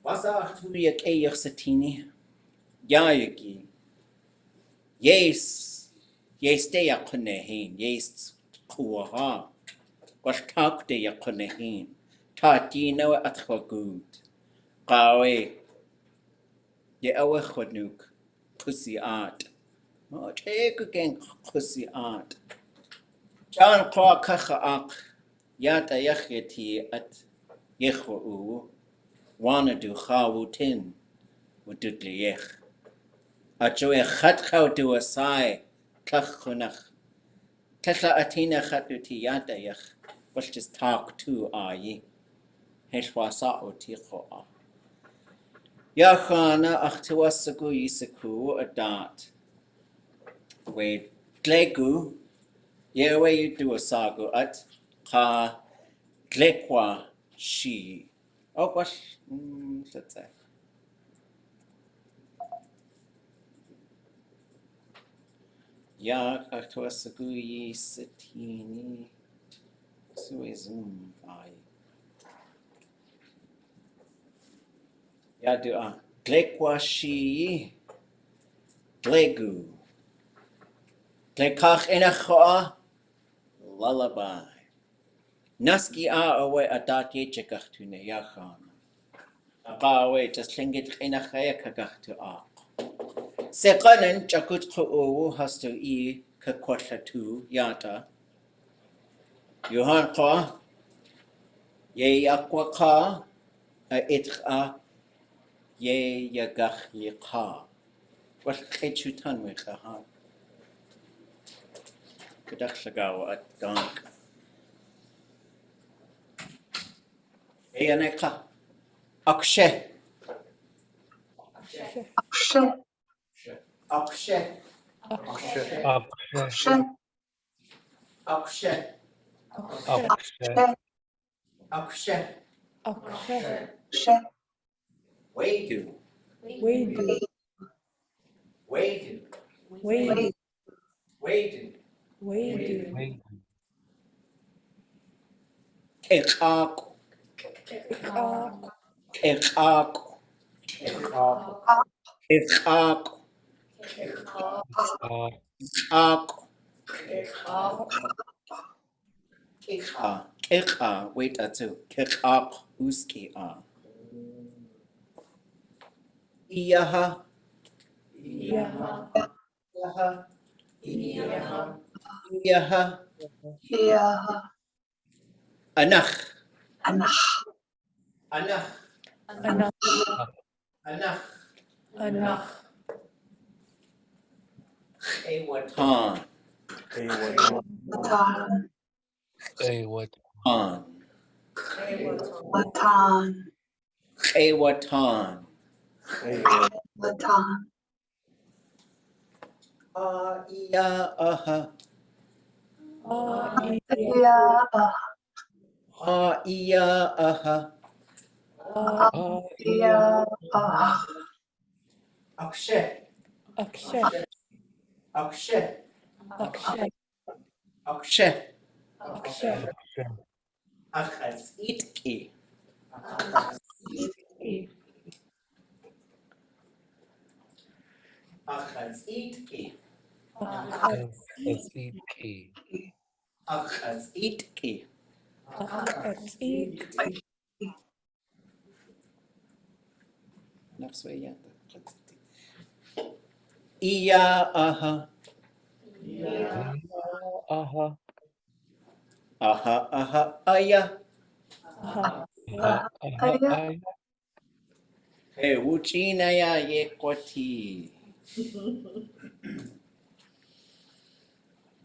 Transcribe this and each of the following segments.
Wasach tu je keir satini. Yádi. Yeist. Yeist de ḳunahéin. Yeist ḳuwaháa. Was táakwde ḳunahéin. Táatína at ḥuagúd. Qawe. Ye awe ḥudnúk. Pussy art. Oh, take again pussy art. John Clark Kachaak. Yata yacheti at yechu. Wanna do chawutin. Wadudli yech. Ajo e chatchau do asai. Klachunach. Tesla atina chatuti yata yech. Was just talk to ayi. Heshwasa oticho. Yachana achtuasagu yisaku a dot. Wait, dléigu. Yeah, where you do a sagu at ďléigu she. Oh, what? Let's say. Ya, achtuasagu yisatini. Sui zoom vai. Ya do dléigu she. Dléigu. Dléikach inacha. Lullaby. Naski awe adat yechikach tu ne yachan. Awe just lingit inachaya kagach tu a. Sekanen chakut k'u hastu I kakwatla tu yata. Yuhan ka ye yakwa ka a itcha ye yagach yika. What kechutan we kahan. Kadach shagawa at donk. Eyaneka. Akshe. Akshe. Akshe. Akshe. Akshe. Akshe. Akshe. Akshe. Wadu. Wadu. Wadu. Wadu. Wadu. Wadu. Kekak. Kekak. Kekak. Kekak. Kekak. Wait, that's it. Kekak. Uski a. Iyaha. Iyaha. Iyaha. Iyaha. Iyaha. Anach. Anach. Anach. Anach. Anach. Anach. Ewatan. Watan. An. Watan. Ewatan. Watan. Iyaha. Iyaha. Iyaha. Iyaha. Akshe. Akshe. Akshe. Akshe. Akshe. Akshe. Achas itki. Achas itki. Achas itki. Next way, yeah. Iyaha. Aha. Aya. Hey, wuchina ya yekwati.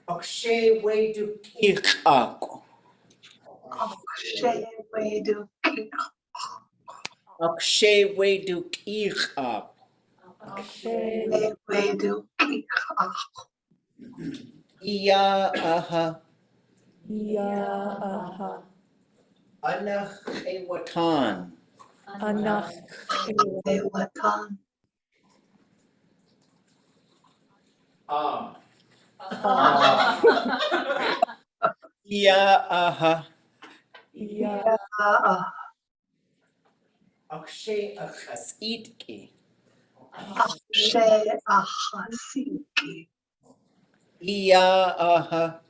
Akshe wedu kikak. Akshe. Wadu. Akshe wedu kikak. Akshe. Wadu. Iyaha. Iyaha. Anach ewatan. Anach. Watan. Iyaha. Iyaha. Akshay akhasitki. Akshay ahasiki. Iya aha.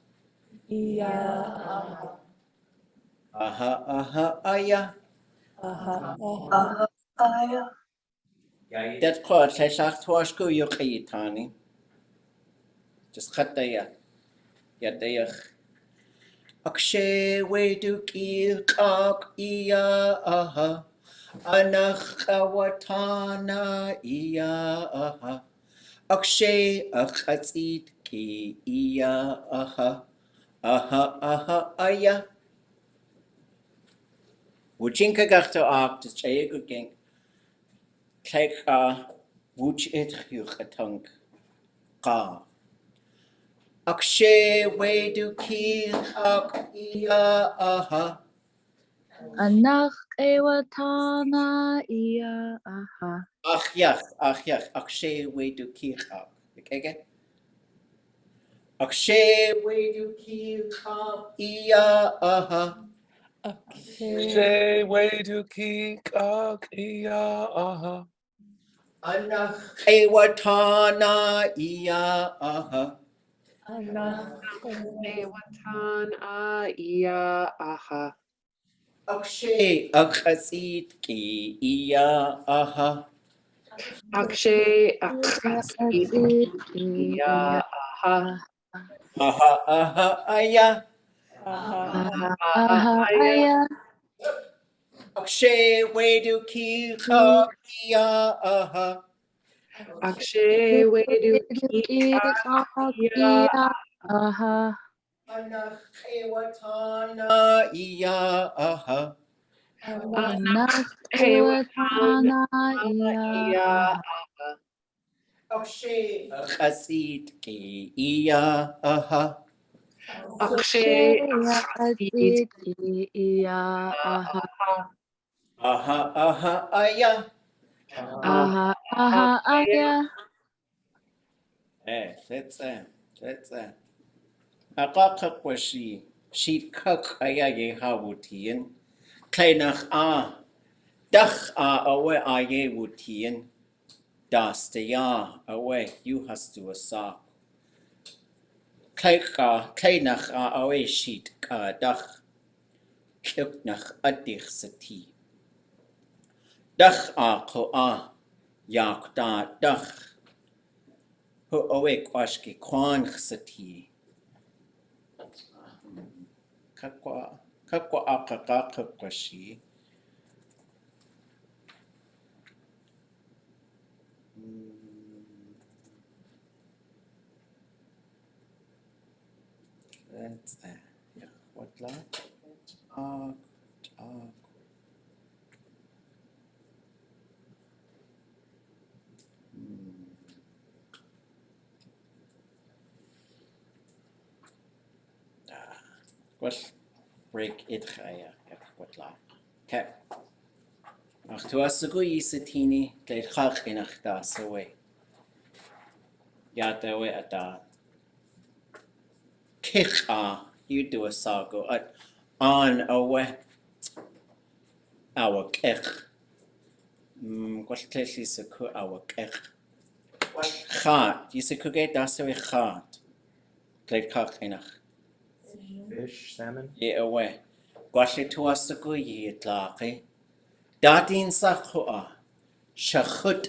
Iya Aha aha aya. aha aha aya. Dat quad lle llach twasgu yw chayitani. Just chataya. Yadayach. Akshay wedu ki kak iya aha. Anach awatana iya aha. Akshay akhasitki iya aha. Aha aha aya. Wujinka gachto ak de dléigu ging. Kijk wuj etchuch atunk ka. Akshay wedu ki ak iya aha. Anak ewatana iya aha. Ach yach, akshay wedu ki ak. Kijk. Akshay wedu ki ak iya aha. Akshay Way to kick out iya aha. Anach ewatana iya aha. anak Ewatana iya aha. Akshay akhasitki iya aha. Akshay akhasit iya aha. Aha aha aya. aha Aha aya. Akshay wedu ki ak iya aha. Akshay wedu kick out iya aha. Anak ewatana iya aha. Anak ewatana iya aha. Akshay akhasitki iya aha. Akshay akhasit iya aha. Aha aha aya. Aha aha aya. That's it. Akakakwashi. Sheet kak aya ye hawutian. Kleinach Dach awe aye wutien. Das de ja awe you hast du a sa. Kleinach awe sheet dach. Kluknach adich sati. Dach ko yak da dach. Hu awe kwashki kwan sati. Kakwa akakakwashi. That's that. Yeah. What like? What break it chaya? What like? Okay. Ach tu hast du go yisatini, gleit chach inach das away. Yada away at that. Kich you do a sago at on away. Our kich. What klech is a ku our kich. What chat? Yisaku get das away chat. Gleit chach inach. Fish, salmon. Ye away. Gwashe tu hast du go yit laki. Dadin sa chua. Shachut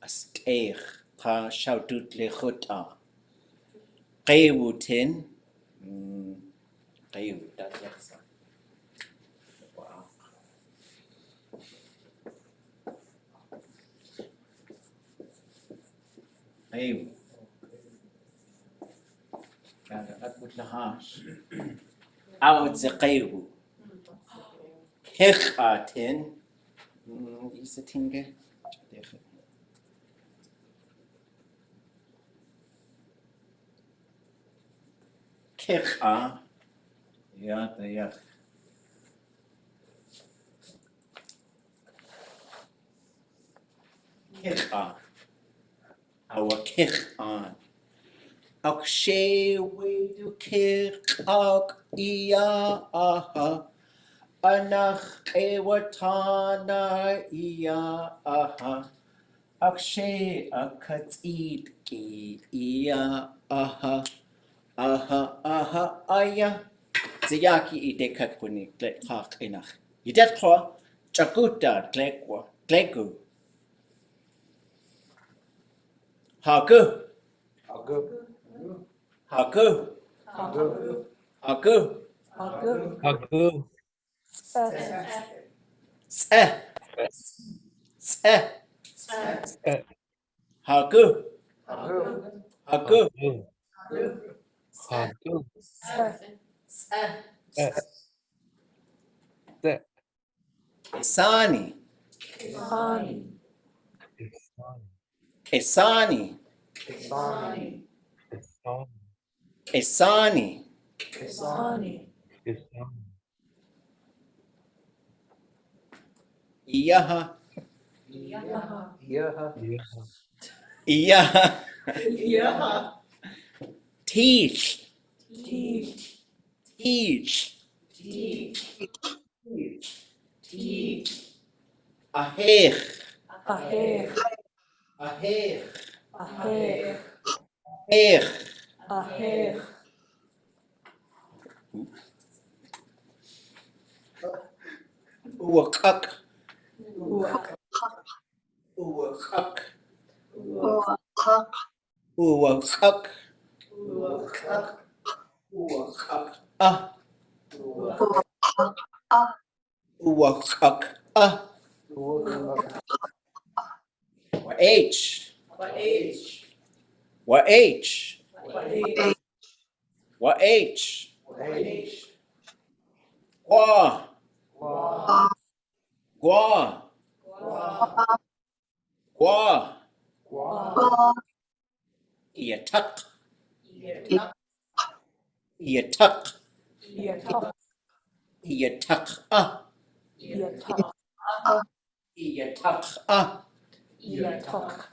Asteich pa shaudut le chuta. Qewutin. Qew, dat yaksa. Wow. Qew. Kada atbut lahash. Awad ze qewu. Hichatin. Isa tinge. Kicha. Ja, da ja. Kicha. Our kich Akshay wedu kich ak iya aha. Anach ewatana iya aha. Akshay akatid ki iya aha. Aha aha aya. Ziyaki idekat kuni glek hak enach. Idet kwa chakuta glekwa dléigu. Haku. Hagu. Haku. Hagu. Haku. Hagu. Hagu. Se. Se. Haku. Hagu. Haku. Hagu. Isani. Isani. Isani. Isani. Isani. Isani. Iyaha. Yaha. Iyaha. Yaha. Teach. Teach. Teach. Teach. Ahech. Ahech. Ahech. Ahech. Ahech. Ahech. Uwakak. Uwak. Uwakak. Uwak. Uwakak. Uwak. Uwakak. Ah. Uwak. Uwakak. Ah. H. H. H. H. H. H. Gua. Wa. Gua. Wa. Gua. Wa. Yatak. Yatak. Yatak. Yatak. Yatak. Ah. Yatak. Yatak. Ah. Yatak.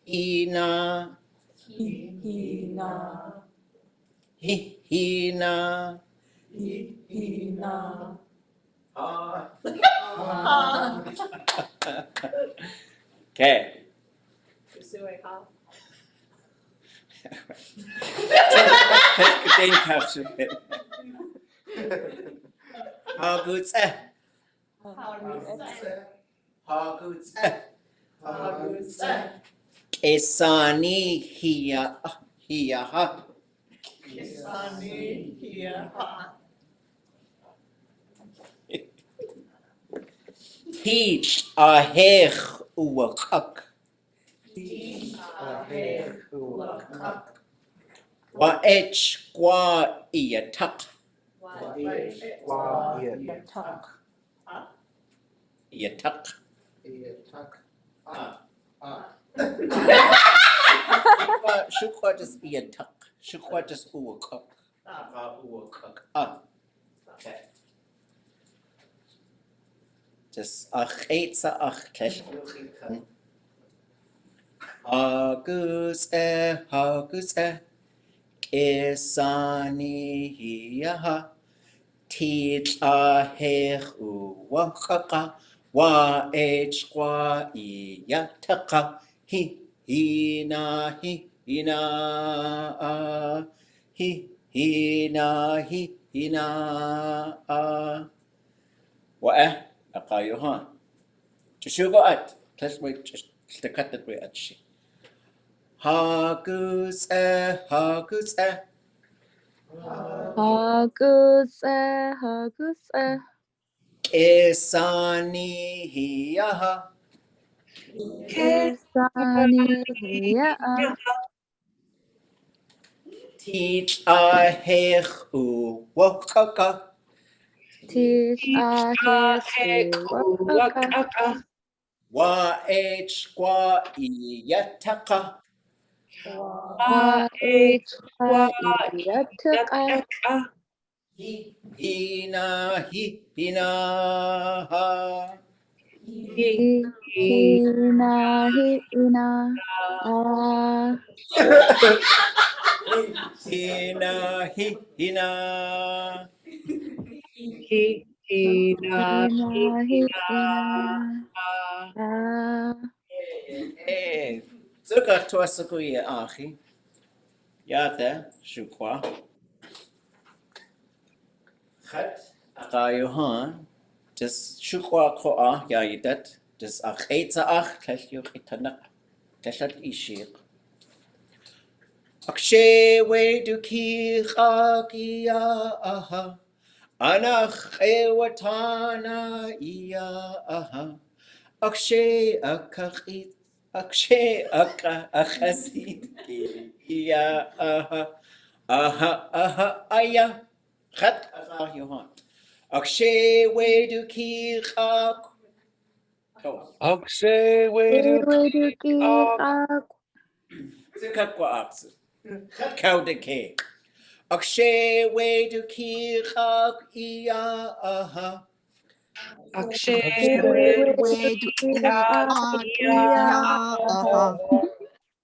Hina. Hina. Hina. Hina. Okay. Den caption. How good's eh? How good's eh? Esani hiya hiya ha. Teach ahech uwakak. Wa ech kwa iyatak. Yatak. Iyatak. Shukwa just iyatak. Shukwa just uwakak. Uwakak. Ah. Okay. Just ach eitza ach klesh. Hagus Esani hiyaha. Teach ahech uwakaka. Wa ech kwa iyataka. Hina. Wa aqayuhan. Tshuga'at. Let's wait just the cut that we at she. Hagus Haguse. Esani hiyaha. Kesani hiya. Teach ahech uwakaka. Teach aheku wakaka. Wa ech kwa iyataka. Wa ichwa iyataka. Hina. Hina. Ah. Hina, hina. Hina, hina. Zucker tuasakuya achi. Yada, shukwa. Khat, akayuhan. Das shukwa koa, yayidat. Das acheitza ach, tashuk itanak. Tashat ishik. Akshe we du ki ya aha. Anach ewatana iya aha. Akshe akachit. Akshe akachasit ki iya aha. Aha aha aya. Chat aha yohan. Akshe we du ki Akshay, way to Zikakwa aksu. Kawdikéi. Akshay we du ki iya aha. Akshay,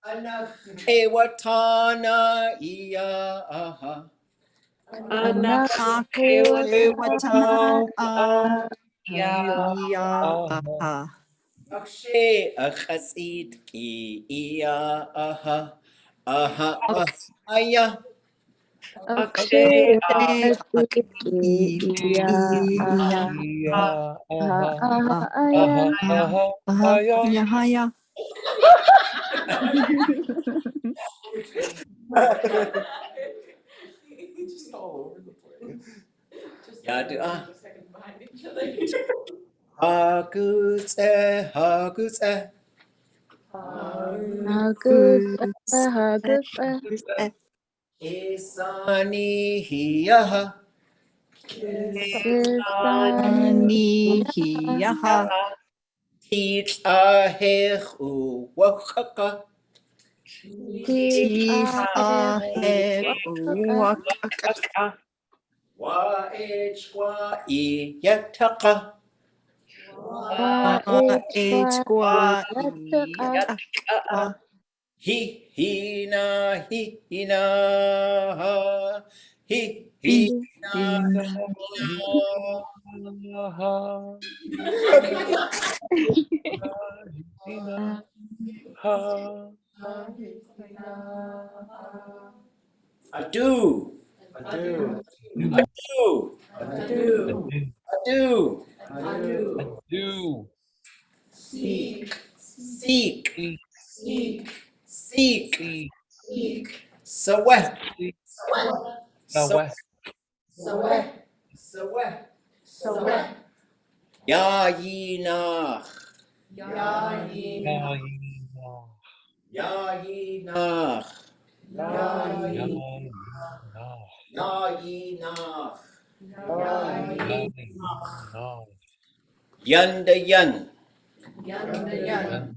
Anach ewatana iya aha. Anak Akshay achasid ki iya aha. Aha aha aya. Akshay Yadu Hagutse, hagutse. Isani hiyaha. Teach ahech uwachaka. Wa ech wa iyataka. Hi hina hi hina. Hi hina adu. Adu. Adu. do, Seek. seek, Seek. seek, Saweh. seek, Saweh. Saweh. Yayinach. Yayinah, Yayinach. Yayinah, Yayinach. Yayinah, Yanda yan. Yandayan,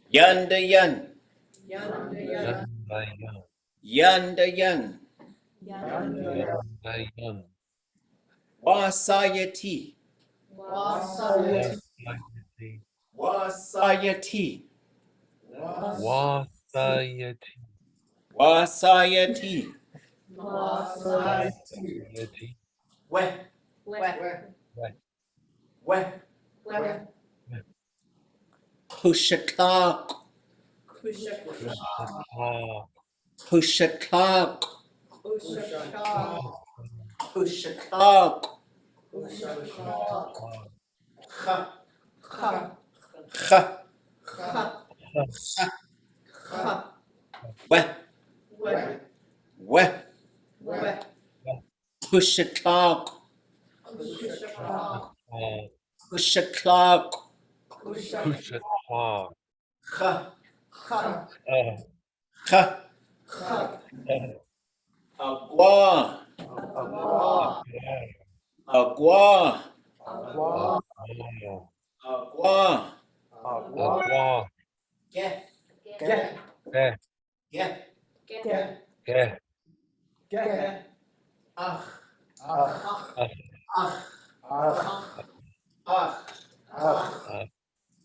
Yanda yan. Yandayan, Yanda yan. Yandayan, Wasayati. Wasayati, Wasayati. Wasayati, Wasayati. Wasayati, Weh. Weh, Hushakak. Kushaka, Hushakak. Hushakak. Ha. Ha. Weh. Weh. Hushakak. Hushakak. Kushaka, Ha. Ha. Agua. Agua. Agua. Agua, Get. Ge, Get. Ge, Ach.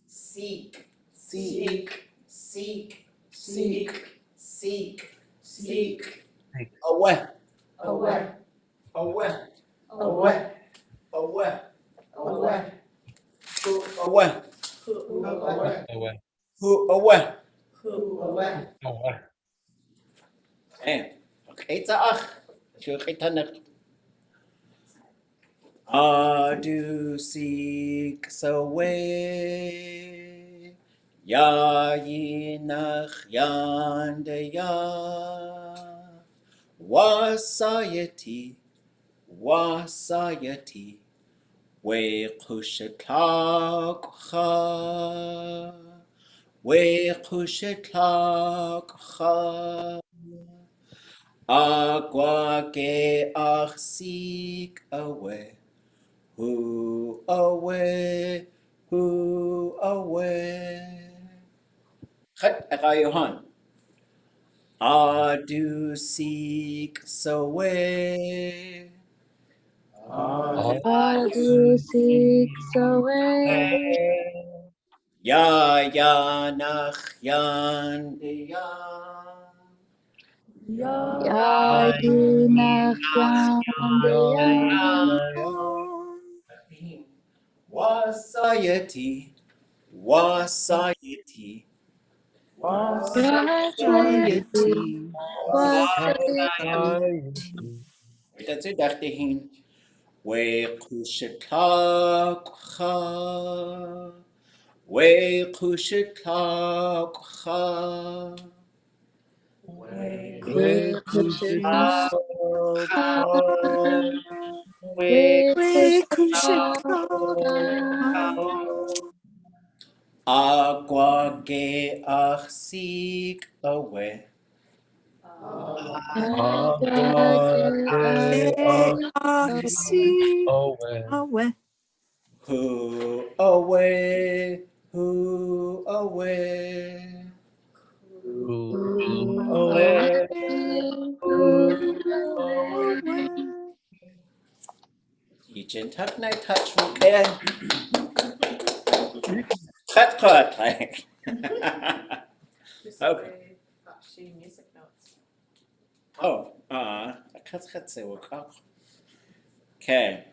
Seek. Seek. Seek. Away. Away. Away. Away. Away. Away. Who away. Away. Away. Who away. Away. Away. Okay. Okay, taach. Shukitanach. Adu seeks away. Ya yinach yande ya. Wasayati. Wasayati. We kushitlakha. We kushitlakha. Agua ke ach seek away. Who away? Who away? Chet Yohan. Adu seeks away. Adu seeks away. Ya nach yan ya. Yádi nach Wasayati. Wasayati. Wasayati. That's it, Dachtihin. We kushitlakha. We kushitlakha. We kushitlakha. Agua ge ach seek away. Who away? Who away? Yichin tuck night touch weekend. Cut like. Okay. Music notes. Oh, okay.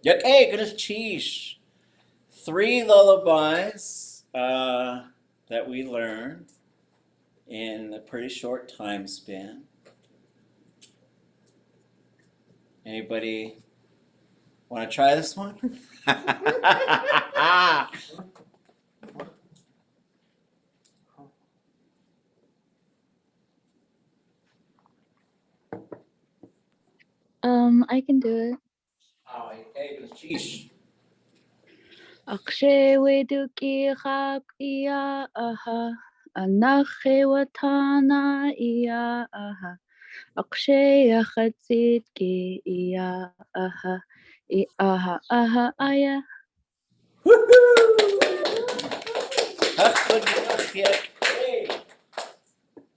Okay, good cheese. 3 lullabies that we learned in a pretty short time span. Anybody want to try this one? I can do it. Okay, good cheese. Akshe weduki hak iya aha. Anache watana iya aha. Akshe yachatzit ki iya aha. I aha aha aya.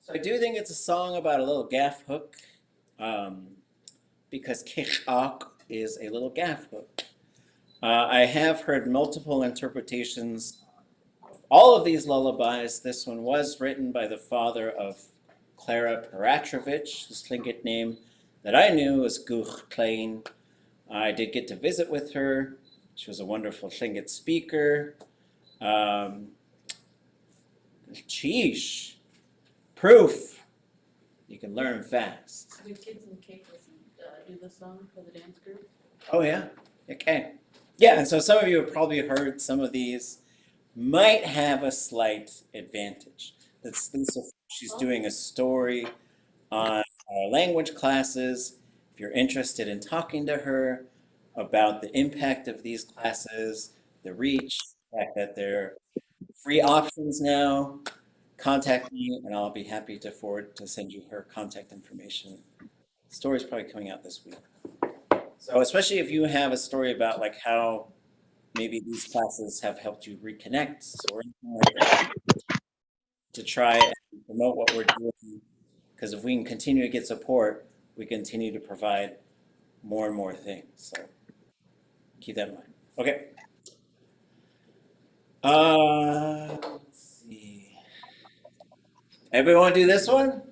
So I do think it's a song about a little gaff hook, because kishak is a little gaff hook. I have heard multiple interpretations of all of these lullabies. This one was written by the father of Clara Peratrovich, whose Tlingit name that I knew was ḵunahéin. I did get to visit with her. She was a wonderful Tlingit speaker. Sheesh. Proof. You can learn fast. Do kids in Cape do the song for the dance group? Oh, yeah? Okay. Yeah, and so some of you have probably heard some of these might have a slight advantage. That's Lisa. She's doing a story on language classes. If you're interested in talking to her about the impact of these classes, the reach, the fact that they're free options now, contact me and I'll be happy to send you her contact information. The story's probably coming out this week. So especially if you have a story about like how maybe these classes have helped you reconnect or anything like that, to try and promote what we're doing, because if we can continue to get support, we continue to provide more and more things. So keep that in mind. Okay. Let's see. Everybody want to do this one?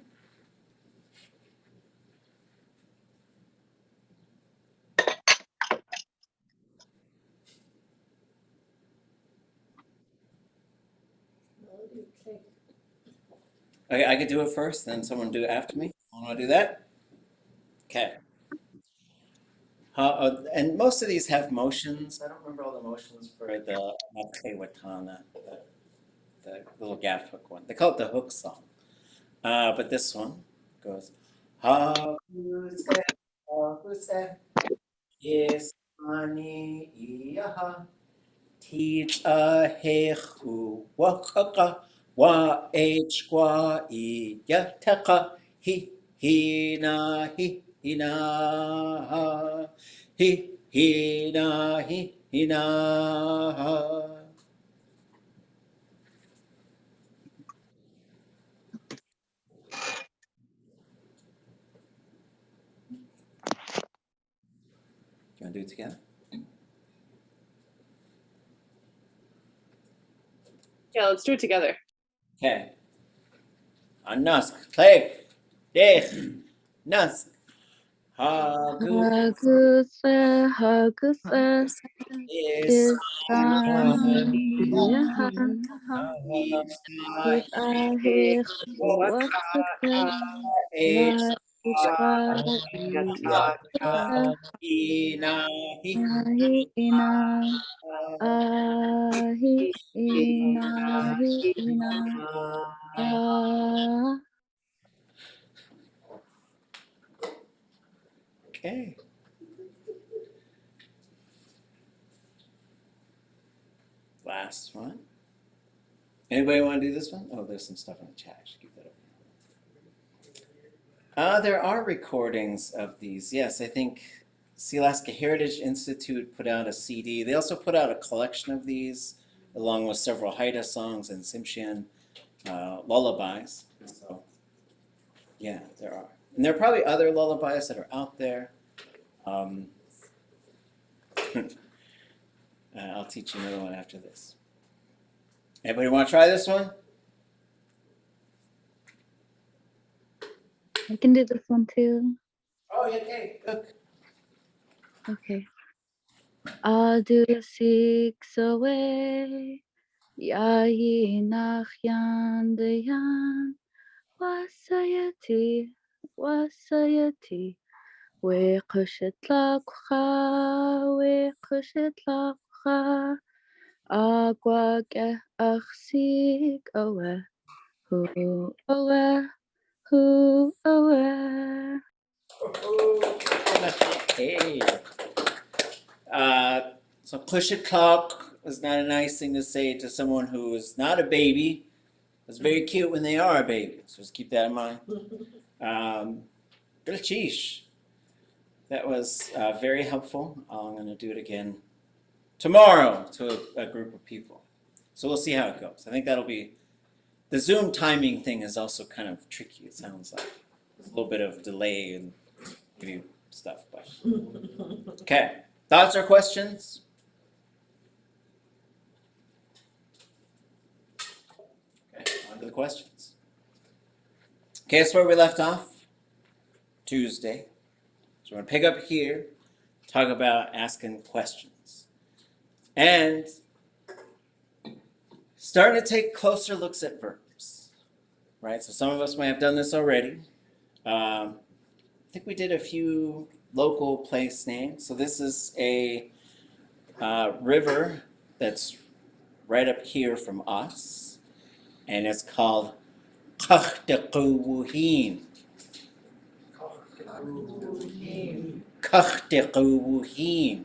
Okay, I could do it first, then someone do it after me. Want to do that? Okay. And most of these have motions. I don't remember all the motions for the ḵuwaháa, the little gaff hook one. They call it the hook song. But this one goes, Ha'use, ha'use, yes, ani, iyaha, teach a hechu, wakaka, wa echqua, iyateka, hina, hina. You want to do it together? Yeah, let's do it together. Okay. Anask, play, dech, nask, hagu, Haguse, is, Kisaniha, Ahe, Wakaka, h, Waishwa, ina, Ahi, Ina, Ahi, Inahi, Ina, Ah. Okay. Last one. Anybody want to do this one? Oh, there's some stuff in the chat. I should keep that up. There are recordings of these. Yes, I think Alaska Heritage Institute put out a CD. They also put out a collection of these, along with several Haida songs and Tsimshian lullabies. So, yeah, there are. And there are probably other lullabies that are out there. I'll teach you another one after this. Anybody want to try this one? I can do this one too. Oh, yeah, okay, good. Okay. Adu six away. Yayi nachyan dayan. Wasayati. Wasayati. We kushitlakha. We kushitlakha. Agwa ke achsik awe. Who awe. Who awe. Hey. So Kushikok is not a nice thing to say to someone who is not a baby. It's very cute when they are a baby. So just keep that in mind. Sheesh. That was very helpful. I'm going to do it again tomorrow to a group of people. So we'll see how it goes. I think that'll be, the Zoom timing thing is also kind of tricky, it sounds like. There's a little bit of delay and maybe stuff, but. Okay, thoughts or questions? Okay, on to the questions. Okay, that's where we left off. Tuesday. So we're going to pick up here, talk about asking questions. And starting to take closer looks at verbs, right? So some of us might have done this already. I think we did a few local place names. So this is a river that's right up here from us, and it's called ḳuwaháa. ḳuwaháa. ḳuwaháa.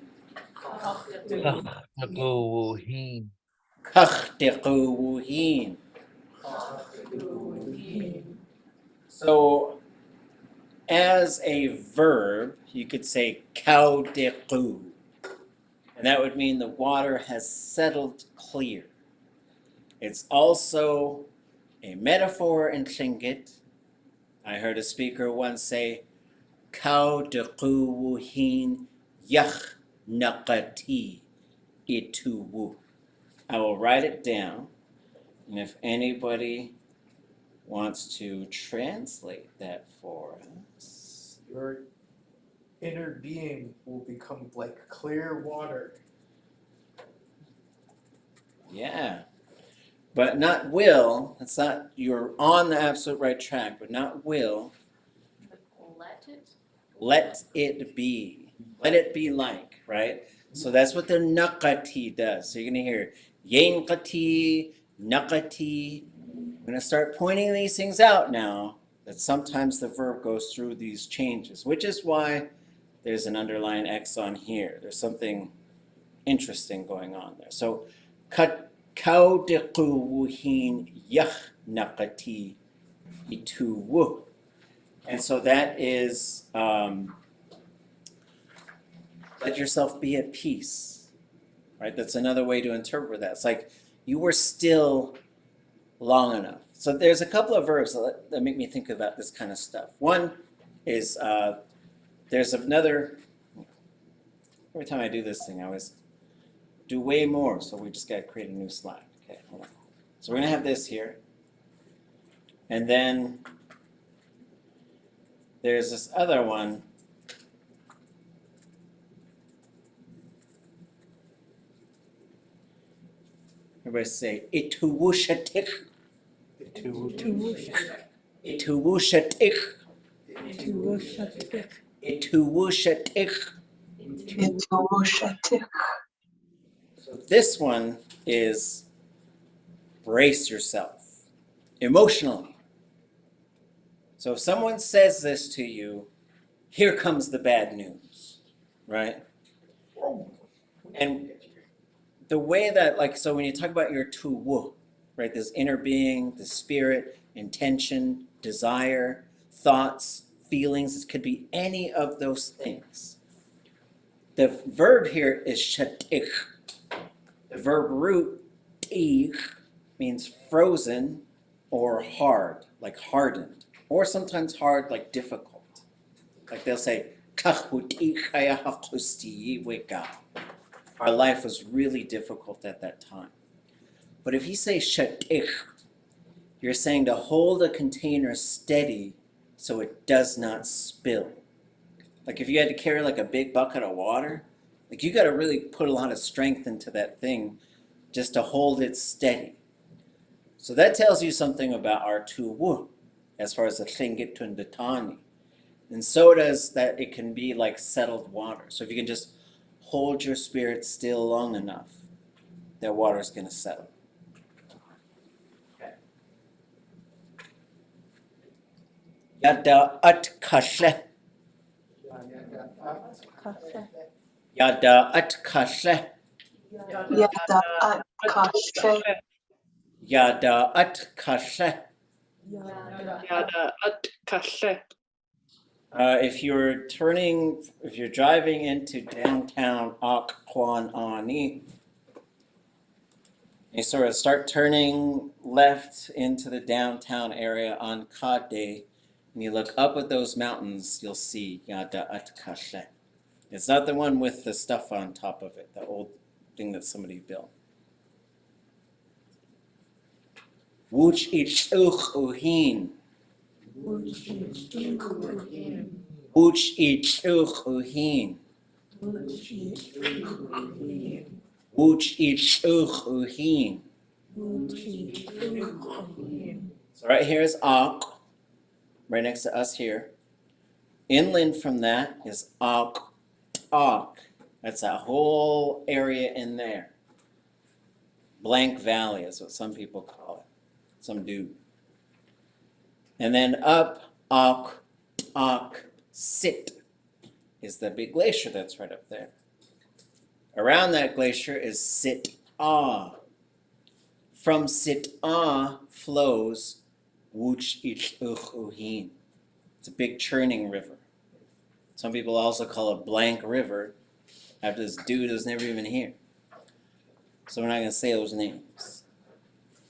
So as a verb, you could say kawdikéi, and that would mean the water has settled clear. It's also a metaphor in Tlingit. I heard a speaker once say, kawdikéi yach naqati ituwu. I will write it down, and if anybody wants to translate that for us. Your inner being will become like clear water. Yeah. But not will. It's not, you're on the absolute right track, but not will. Let it. Let it be. Let it be like, right? So that's what the naqati does. So you're going to hear yainqati, naqati. I'm going to start pointing these things out now, that sometimes the verb goes through these changes, which is why there's an underlying X on here. There's something interesting going on there. So kawdikéi yah naqati ituwu. And so that is let yourself be at peace, right? That's another way to interpret that. It's like you were still long enough. So there's a couple of verbs that make me think about this kind of stuff. One is there's another, every time I do this thing, I always do way more. So we just got to create a new slide. Okay, hold on. So we're going to have this here. And then there's this other one. Everybody say, ituwushatik. Ituwushatik. Ituwushatik. So this one is brace yourself emotionally. So if someone says this to you, here comes the bad news, right? And the way that, like, so when you talk about your tuwu, right, this inner being, the spirit, intention, desire, thoughts, feelings, it could be any of those things. The verb here is shatik. The verb root, tig, means frozen or hard, like hardened, or sometimes hard, like difficult. Like they'll say, our life was really difficult at that time. But if you say shatik, you're saying to hold a container steady so it does not spill. Like if you had to carry like a big bucket of water, like you got to really put a lot of strength into that thing just to hold it steady. So that tells you something about our tuwu as far as the tlingit tundatani. And so does that it can be like settled water. So if you can just hold your spirit still long enough, that water is going to settle. Okay. Yada at kashle. Yada at kashle. Yada at kashle. If you're driving into downtown ḳuwaháa, you sort of start turning left into the downtown area on kawdikéi, and you look up at those mountains, you'll see Yada at kashle. It's not the one with the stuff on top of it, the old thing that somebody built. Wuch ḳunahéin. Wuch ḳunahéin. Wuch ḳunahéin. So right here is ak, right next to us here. Inland from that is ak. That's that whole area in there. Blank Valley is what some people call it. Some do. And then up, ak, sit is the big glacier that's right up there. Around that glacier is sit-ah. From sit-ah flows wuch ḳunahéin. It's a big churning river. Some people also call it Blank River after this dude who's never even here. So we're not going to say those names.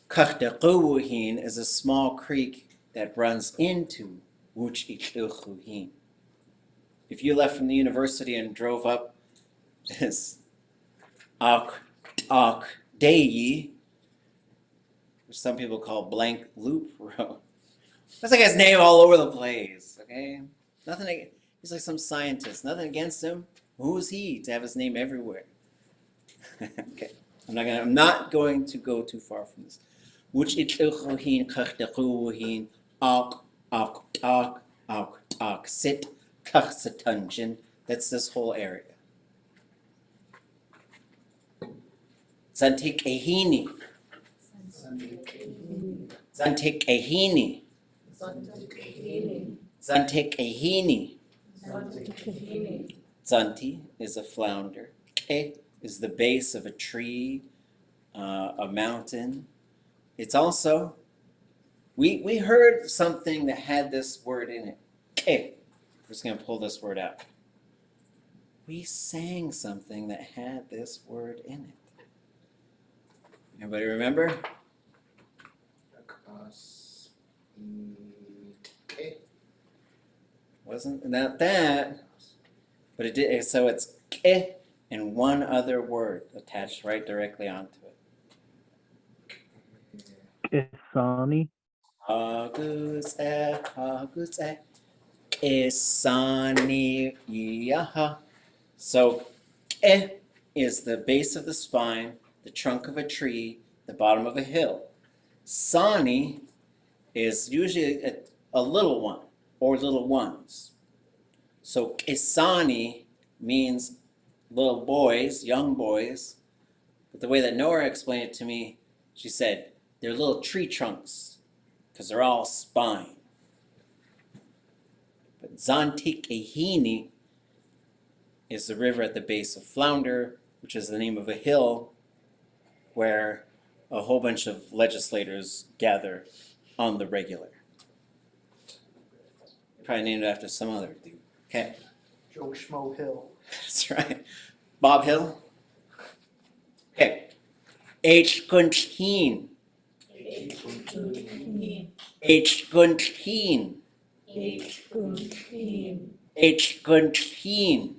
Kawdikéi is a small creek that runs into wuch ḳunahéin. If you left from the university and drove up this táakwde, which some people call Blank Loop Road. That's like his name all over the place, okay? He's like some scientist. Nothing against him. Who is he to have his name everywhere? Okay, I'm not going to go too far from this. which itluhin kachtakuhin ak sit kachsatunjin. That's this whole area. Zantik ehini. Zantik ehini. Zantik ehini. Zanti is a flounder. Ke is the base of a tree, a mountain. It's also, we heard something that had this word in it. Ke. We're just going to pull this word out. We sang something that had this word in it. Everybody remember? Wasn't that, but it did. So it's ke and one other word attached right directly onto it. Kisani. Hagutse, kisani yaha. So ke is the base of the spine, the trunk of a tree, the bottom of a hill. Sani is usually a little one or little ones. So kisani means little boys, young boys. But the way that Nora explained it to me, she said, they're little tree trunks because they're all spine. But Zantikehini is the river at the base of Flounder, which is the name of a hill where a whole bunch of legislators gather on the regular. Probably named it after some other dude. Okay. Joe Schmo Hill. That's right. Bob Hill. Okay. H. Gunteen. H. Gunteen. H. Gunteen.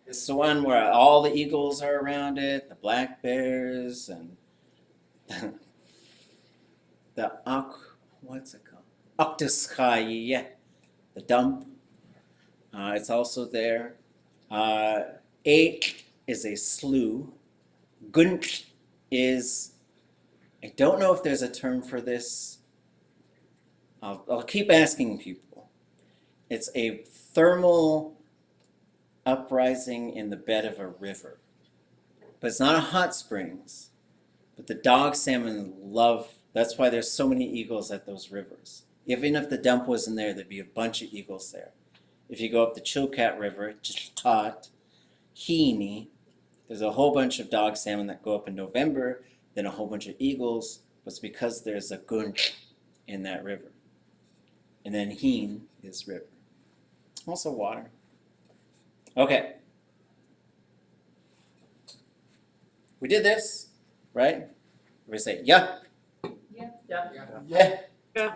It's the one where all the eagles are around it, the black bears, and what's it called? Oktaschaye, the dump. It's also there. H is a slough. Gunt is, I don't know if there's a term for this. I'll keep asking people. It's a thermal uprising in the bed of a river. But it's not a hot springs. But the dog salmon love, that's why there's so many eagles at those rivers. Even if the dump wasn't there, there'd be a bunch of eagles there. If you go up the Chilkat River, Chilkat, Heaney, there's a whole bunch of dog salmon that go up in November, then a whole bunch of eagles, but it's because there's a gunt in that river. And then Heen is river. Also water. Okay. We did this, right? We say yeah. Yeah. Yeah. Yeah.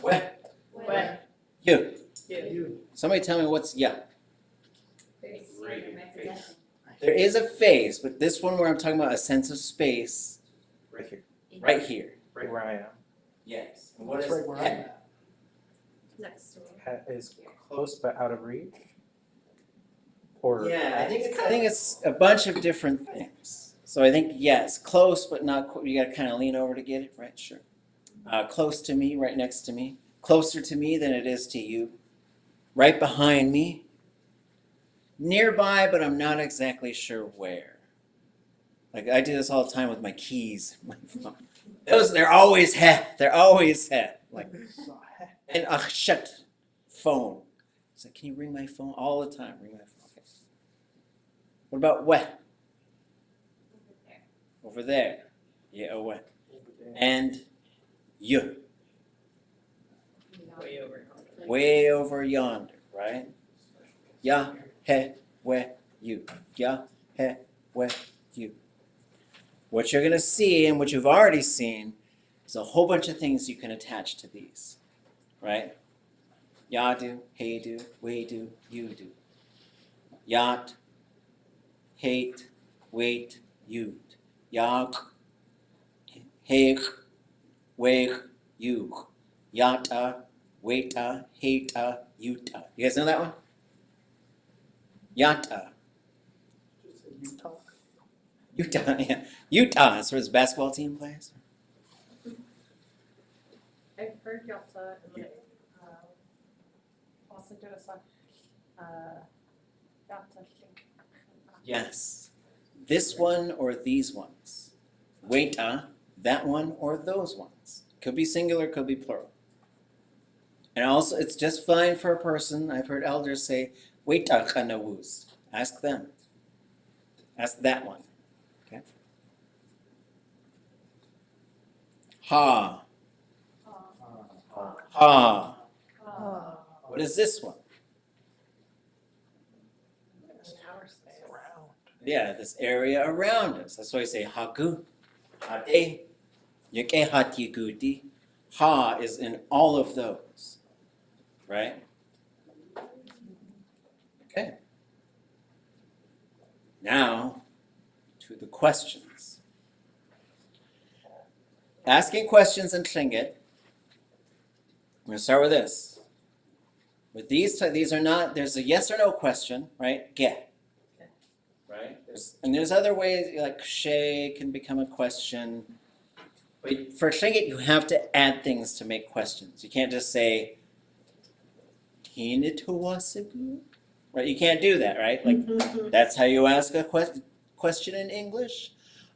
Where? Where? You. You. Somebody tell me what's yeah. There is a phase, but this one where I'm talking about a sense of space, Right here. right here. Right where I am. Yes. And That's right where I'm at. Next door. Is close but out of reach. Or Yeah, I think it's a bunch of different things. So I think yes, close but not. You got to kind of lean over to get it, right? Sure. Close to me, right next to me, closer to me than it is to you, right behind me, nearby, but I'm not exactly sure where. Like I do this all the time with my keys, my phone. They're always hat. They're always hat. Like and shut phone. It's like, can you ring my phone all the time? Ring my phone. Okay. What about wet? Over there. Yeah, wet. And you. Way over yonder, right? Ya, he, we, you. Ya, he, we, you. What you're going to see and what you've already seen is a whole bunch of things you can attach to these, right? Ya do, he do, we do, you do. Yacht, hate, wait, you. Yak, heich, weich, you. Yata, waita, hata, yuta. You guys know that one? Yata. Utah. Utah, yeah. Utah, that's where his basketball team plays. I've heard Yalta and like, also do a song, Yalta think. Yes. This one or these ones. Waita, that one or those ones. Could be singular, could be plural. And also, it's just fine for a person. I've heard elders say, Waita kanawus. Ask them. Ask that one. Okay. Ha. Ha. What is this one? Yeah, this area around us. That's why I say haku, hate, yake hatiguti. Ha is in all of those. Right? Okay. Now to the questions. Asking questions in Tlingit. I'm going to start with this. With these are not, there's a yes or no question, right? Get. Right? There's other ways, like she can become a question. But for Tlingit, you have to add things to make questions. You can't just say, Hinituwasigu? Right? You can't do that, right? Like, that's how you ask a question in English.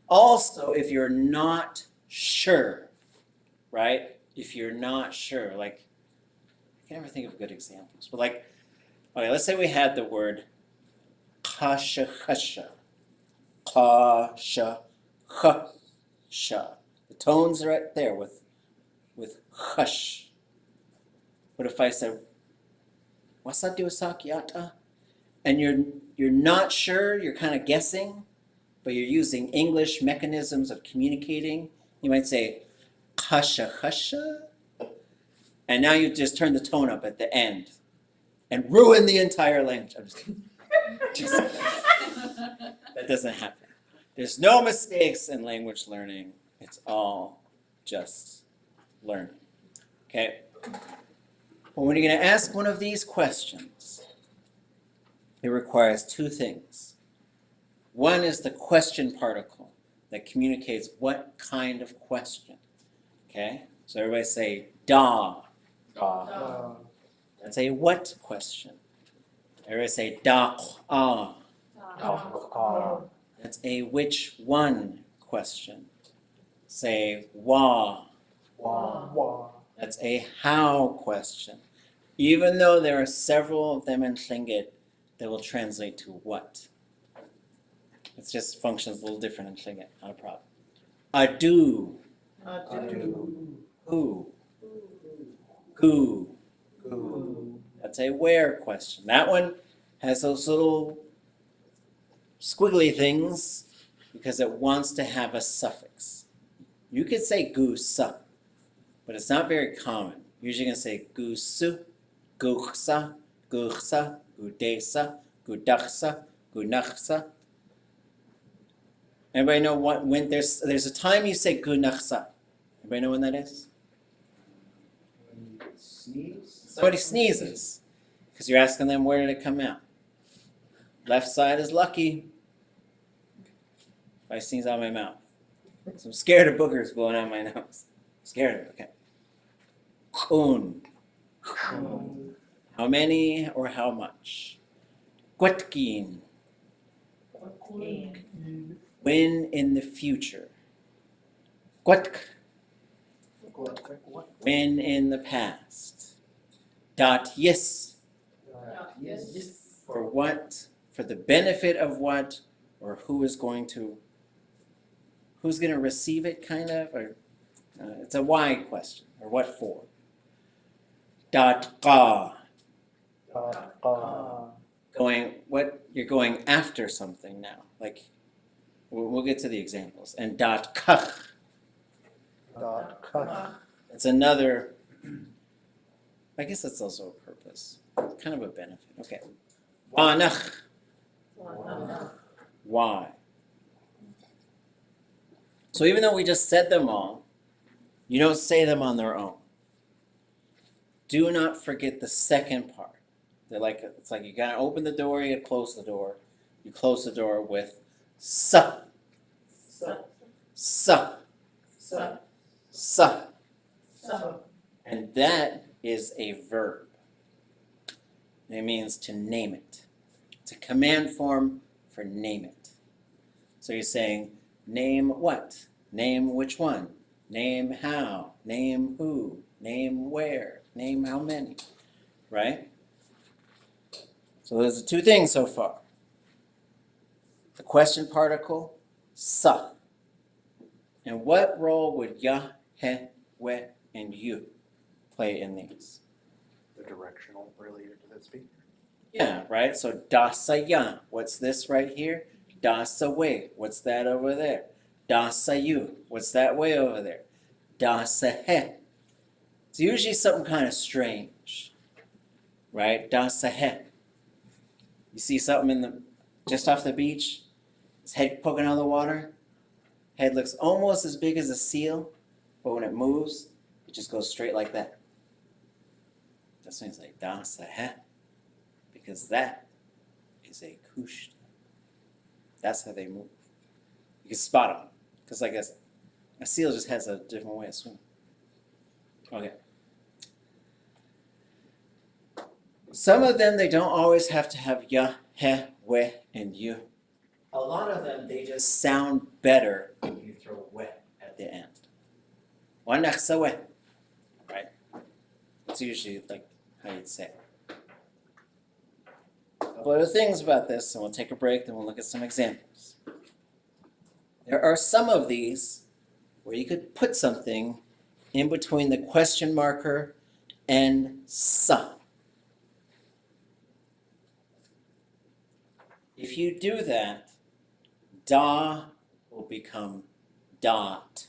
Also, if you're not sure, right? If you're not sure, like, I can never think of good examples, but like, okay, let's say we had the word kashahasha, kashahasha. The tones are right there with hush. What if I said wasadu sakyata? And you're not sure, you're kind of guessing, but you're using English mechanisms of communicating. You might say kashahasha, and now you just turn the tone up at the end and ruin the entire language. I'm just kidding. That doesn't happen. There's no mistakes in language learning. It's all just learning. Okay? Well, when you're going to ask one of these questions, it requires two things. One is the question particle that communicates what kind of question. Okay? So everybody say da. That's a what question. Everybody say da. That's a which one question. Say wa. That's a how question. Even though there are several of them in Tlingit that will translate to what. It just functions a little different in Tlingit, not a problem. Adu. Who. Who. That's a where question. That one has those little squiggly things because it wants to have a suffix. You could say gusa, but it's not very common. Usually you're going to say gusu, guchsa, guchsa, gudesa, gudachsa, gunachsa. Anybody know when there's a time you say gunachsa? Anybody know when that is? Somebody sneezes because you're asking them where did it come out. Left side is lucky. If I sneeze out of my mouth. So I'm scared of boogers blowing out my nose. Scared of it, okay. Kun. How many or how much? Kwatkin. When in the future. Kwatk. When in the past. Dot yes. For what? For the benefit of what? Or who's going to receive it, kind of? Or it's a why question. Or what for? Dot ka. You're going after something now. Like, we'll get to the examples. And dot kach. It's another, I guess that's also a purpose. Kind of a benefit. Okay. Wanach. Why? So even though we just said them all, you don't say them on their own. Do not forget the second part. It's like you gotta open the door, you gotta close the door. You close the door with sa. Sa. Sa. Sa. Sa. Sa. And that is a verb. It means to name it. It's a command form for name it. So you're saying, name what? Name which one? Name how? Name who? Name where? Name how many? Right? So those are two things so far. The question particle, sa. And what role would ya, he, we, and you play in these? The directional related to the speaker. Yeah, right? So dasa ya, what's this right here? Dasa we, what's that over there? Dasa you, what's that way over there? Dasa he. It's usually something kind of strange, right? Dasa he. You see something just off the beach, his head poking out of the water. Head looks almost as big as a seal, but when it moves, it just goes straight like that. That's when it's like dasa he, because that is a kushta. That's how they move. You can spot them, because like a seal just has a different way of swimming. Okay. Some of them, they don't always have to have ya, he, we, and you. A lot of them, they just sound better when you throw we at the end. Wanaksa we, right? It's usually like how you'd say it. A couple other things about this, and we'll take a break, then we'll look at some examples. There are some of these where you could put something in between the question marker and sa. If you do that, da will become dot.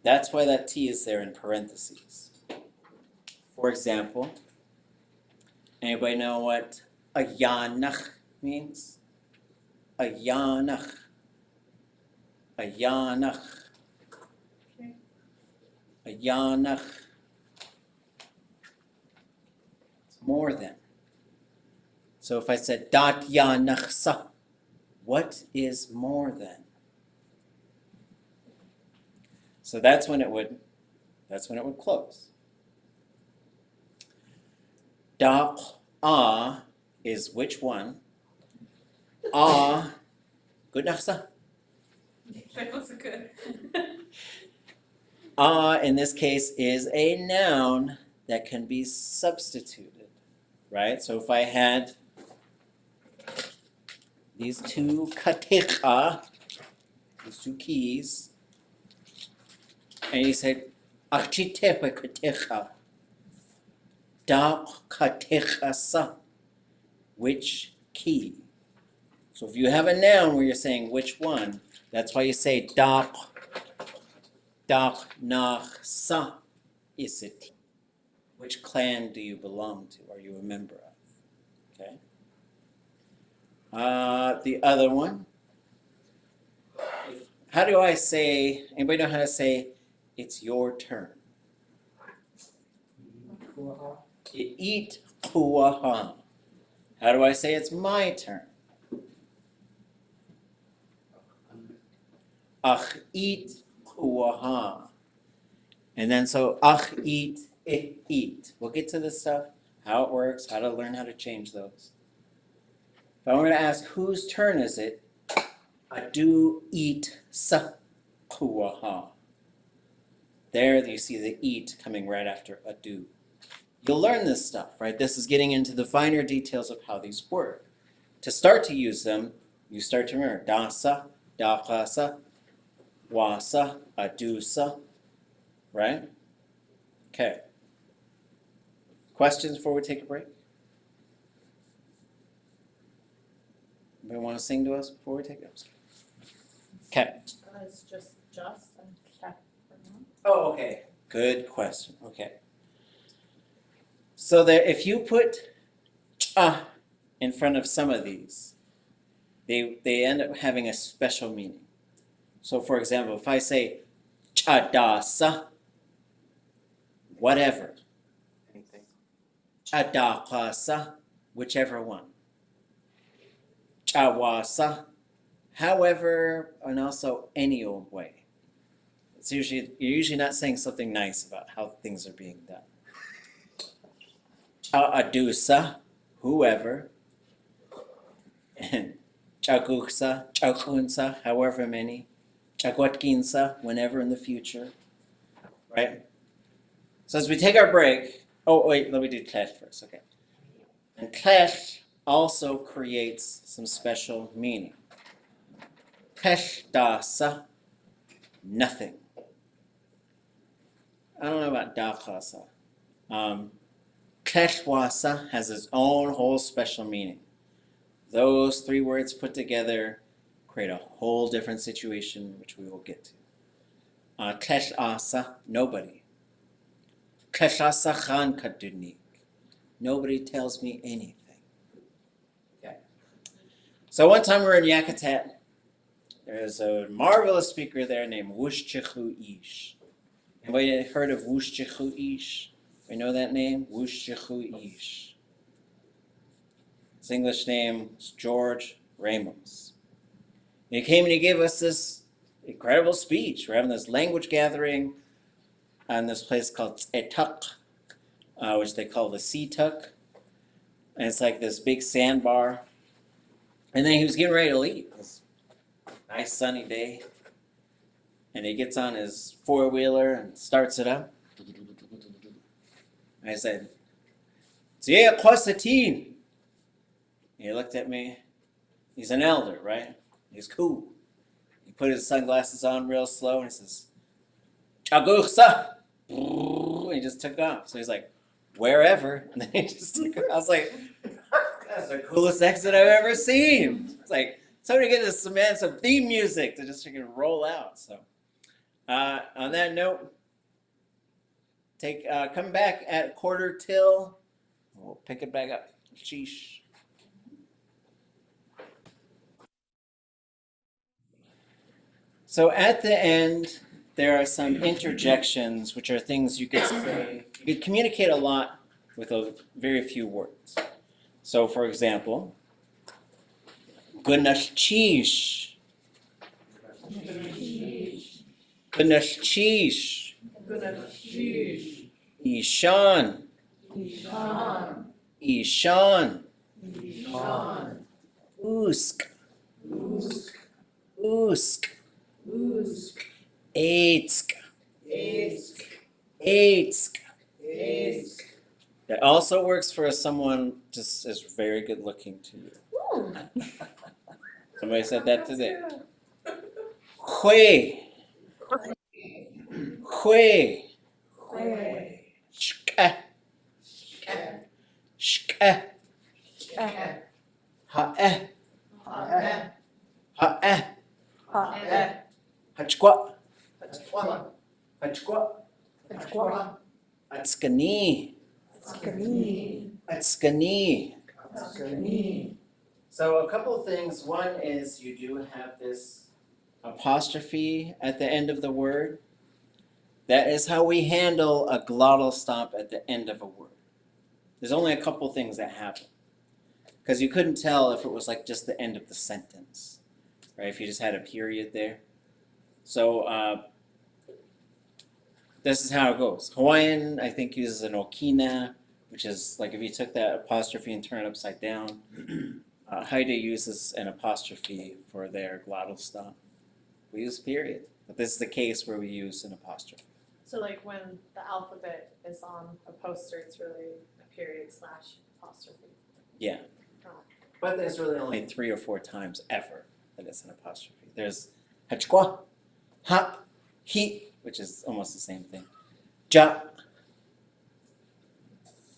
That's why that T is there in parentheses. For example, anybody know what ayanach means? Ayanach. Ayanach. Ayanach. It's more than. So if I said dat yanachsa, what is more than? So that's when it would close. Dak is which one? Good nachsa. That was good. In this case is a noun that can be substituted, right? So if I had these two katecha, these two keys, and you said achitepe katecha, da katecha sa, which key? So if you have a noun where you're saying which one, that's why you say da nach sa isit. Which clan do you belong to? Are you a member of? Okay. The other one. How do I say? Anybody know how to say it's your turn? Eat ḳuwaháa. How do I say it's my turn? Ach eat ḳuwaháa. And then so ach eat it eat. We'll get to this stuff, how it works, how to learn how to change those. But I'm going to ask whose turn is it? Adu eat sa ḳuwaháa. There you see the eat coming right after adu. You'll learn this stuff, right? This is getting into the finer details of how these work. To start to use them, you start to remember dasa, daqasa, wasa, adusa, right? Okay. Questions before we take a break? Anybody want to sing to us before we take it? Okay. It's just and cat for now. Oh, okay. Good question. Okay. So there, if you put cha in front of some of these, they end up having a special meaning. So for example, if I say chadasa, whatever. Anything. Chadakasa, whichever one. Chawasa, however, and also any old way. It's usually, you're usually not saying something nice about how things are being done. Cha'adusa, whoever. And chaguksa, chakunsa, however many. Chagwatkinsa, whenever in the future. Right? So as we take our break, oh wait, let me do klesh first, okay. And klesh also creates some special meaning. Klesh dasa, nothing. I don't know about dakasa. Kleshwasa has its own whole special meaning. Those three words put together create a whole different situation, which we will get to. Kleshasa, nobody. Kleshasa khan kadunik. Nobody tells me anything. Okay. So one time we were in Yakutat. There's a marvelous speaker there named Wushchichu Ish. Anybody heard of Wushchichu Ish? You know that name? Wushchichu Ish. His English name is George Ramos. And he came and he gave us this incredible speech. We're having this language gathering on this place called Etuk, which they call the Sea Tuk. And it's like this big sandbar. And then he was getting ready to leave. It was a nice sunny day. And he gets on his four-wheeler and starts it up. I said, "Tzia Kwasatin." He looked at me. He's an elder, right? He's cool. He put his sunglasses on real slow and he says, "Chagursa." And he just took off. So he's like, "Wherever." And then he just took off. I was like, that's the coolest exit I've ever seen. It's like, somebody get this man some theme music to just freaking roll out. So on that note, come back at 1:45. We'll pick it back up. Sheesh. So at the end, there are some interjections, which are things you could say. You could communicate a lot with a very few words. So for example, Gunashchish. Gunashchish. Ishan. Ishan. Usk. Usk. Eitsk. Eitsk. That also works for someone just is very good looking to you. Somebody said that today. Hui. Hui. Shka. Shka. Ha'eh. Ha'eh. Hachkwa. Hachkwa. Atskani. Atskani. So a couple of things. One is you do have this apostrophe at the end of the word. That is how we handle a glottal stop at the end of a word. There's only a couple things that happen. Because you couldn't tell if it was like just the end of the sentence, right? If you just had a period there. So this is how it goes. Hawaiian, I think, uses an okina, which is like if you took that apostrophe and turned it upside down. Haida uses an apostrophe for their glottal stop. We use period, but this is the case where we use an apostrophe. So like when the alphabet is on a poster, it's really a period / apostrophe. Yeah. Oh. But there's really only 3 or 4 times ever that it's an apostrophe. There's hachkwa, ha, he, which is almost the same thing. Ja.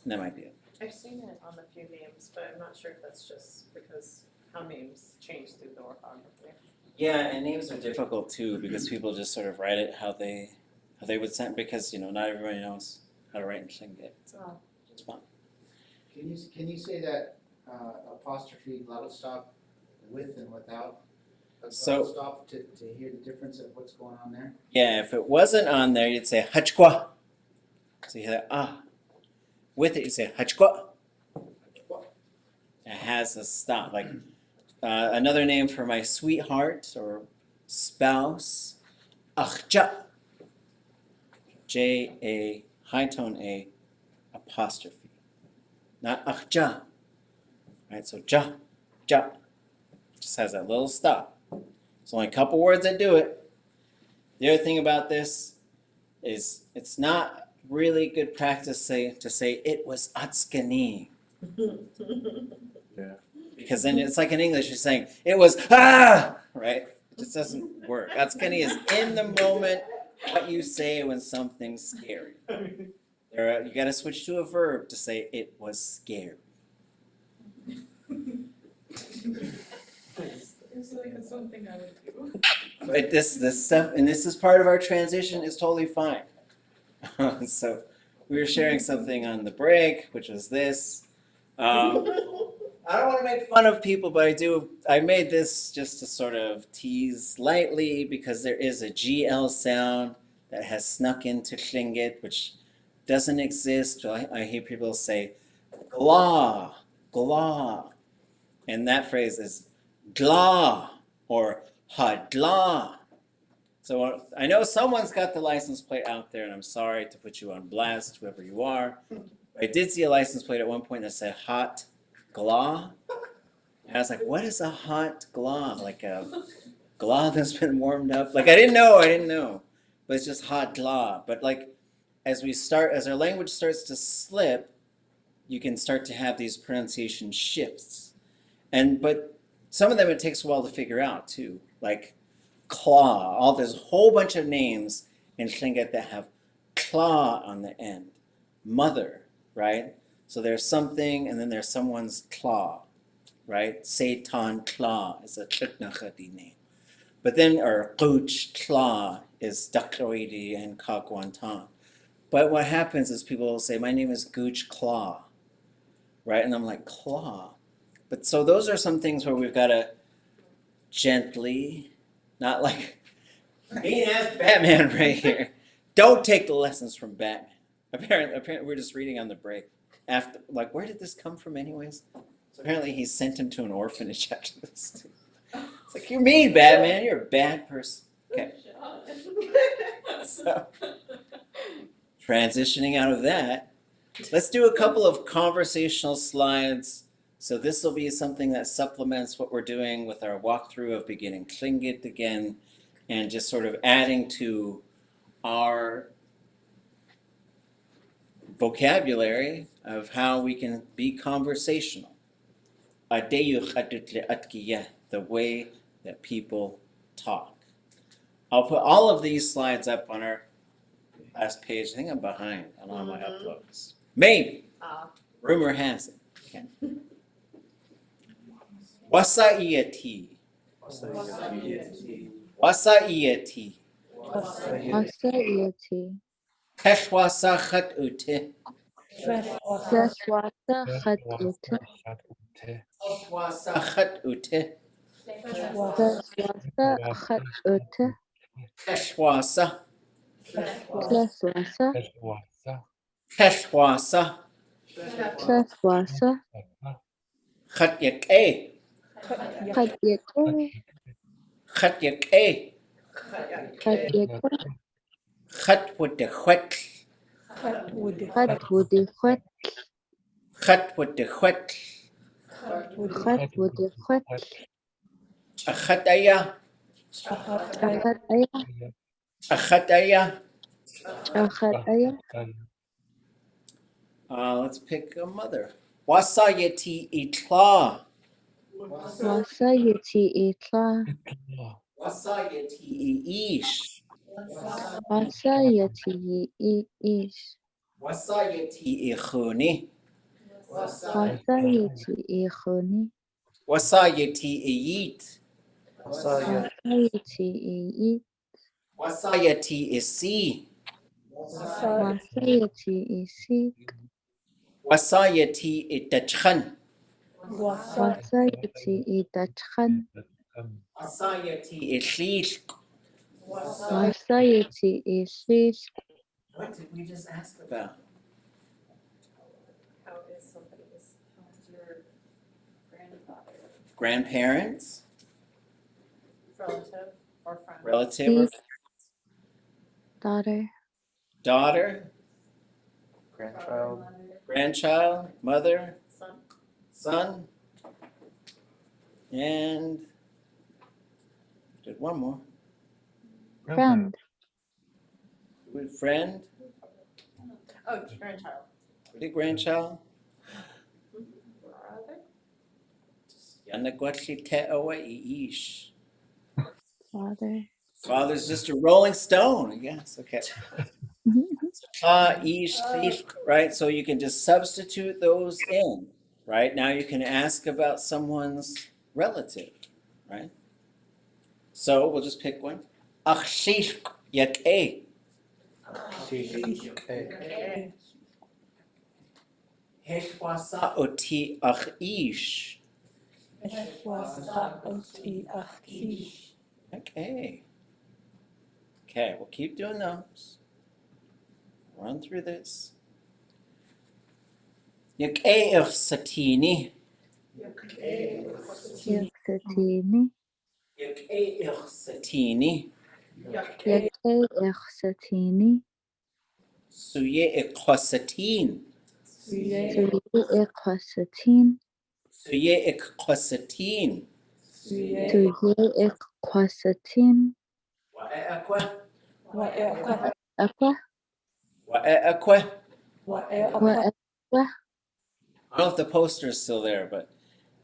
And that might be it. I've seen it on a few names, but I'm not sure if that's just because how names change through the orthography. Yeah, and names are difficult too because people just sort of write it how they would send, because not everybody knows how to write in Tlingit. So it's fun. Can you say that apostrophe glottal stop with and without a glottal stop to hear the difference of what's going on there? Yeah, if it wasn't on there, you'd say hachkwa. So you hear that ah. With it, you say hachkwa. It has a stop, like Another name for my sweetheart or spouse, achja. J-A, high tone A, apostrophe. Not achja. Right, so ja, ja. Just has that little stop. There's only a couple words that do it. The other thing about this is it's not really good practice to say it was atskani. Yeah. Because then it's like in English, you're saying it was right? It just doesn't work. Atskani is in the moment what you say when something's scary. You got to switch to a verb to say it was scary. It's like something I would do. But this stuff, and this is part of our transition, is totally fine. So we were sharing something on the break, which was this. I don't want to make fun of people, but I made this just to sort of tease lightly because there is a GL sound that has snuck into Tlingit, which doesn't exist. I hear people say gla, gla. And that phrase is gla or hadla. So I know someone's got the license plate out there, and I'm sorry to put you on blast, whoever you are. I did see a license plate at one point that said hot gla. And I was like, what is a hot gla? Like a gla that's been warmed up? Like I didn't know. But it's just hot gla. But like as our language starts to slip, you can start to have these pronunciation shifts. But some of them it takes a while to figure out too. Like claw. There's a whole bunch of names in Tlingit that have claw on the end. Mother, right? So there's something, and then there's someone's claw, right? Seitan claw is a tıknachati name. But then, or Guch claw is táakwde and kawdikéi. But what happens is people will say, my name is Gooch Claw, right? And I'm like, claw. But so those are some things where we've got to gently, not like being as Batman right here. Don't take the lessons from Batman. Apparently we're just reading on the break. After, like, where did this come from anyways? So apparently he sent him to an orphanage after this. It's like, you're mean, Batman. You're a bad person. Okay. So, transitioning out of that, let's do a couple of conversational slides. So this will be something that supplements what we're doing with our walkthrough of beginning Tlingit again, and just sort of adding to our vocabulary of how we can be conversational. The way that people talk. I'll put all of these slides up on our last page. I think I'm behind on all my uploads. Maybe. Rumor has it. Okay. Wasaiyati. Wasaiyati. Asayati. Keshwasa khat ute. Keshwasa khat ute. Keshwasa khat ute. Keshwasa khat ute. Keshwasa. Keshwasa. Keshwasa. Keshwasa. Khatyakei. Khatyakei. Khatyakei. Khatyakei. Khatwudehwet. Khatwudehwet. Khatwudehwet. Khatwudehwet. Achataya. Achataya. Achataya. Achataya. Let's pick a mother. Wasayati itla. Wasayati itla. Wasayati ish. Wasayati ish. Wasayati ikhuni. Wasayati ikhuni. Wasayati iyit. Wasayati iyit. Wasayati isi. Wasayati isik. Wasayati itachkhan. Wasayati itachkhan. Wasayati islishk. Wasayati ishishk. What did we just ask about? How is somebody's, how's your Grandparents, Relative or friend. relative or Niece. Daughter. daughter, Grandchild. grandchild, mother, Son. son, and did one more. Friend. Friend, Oh, grandchild. great grandchild. Brother. Yanagwachi te awa iish. Father. Father's just a rolling stone. Yes, okay. Ish, right? So you can just substitute those in, right? Now you can ask about someone's relative, right? So we'll just pick one. Akshish yak'e. Okay. Heshwasa oti akhish. Okay. Okay, we'll keep doing those. Run through this. Yak'e satini. Yaksatini. Yak'e satini. Yake ikhsatini. Suye ikhosatin. Suye ikhsatin. Suye ikhosatin. Suye ikhsatin. Wa'akwa. Aqua. Wa'akwa. Wa'aqua. I don't know if the poster is still there, but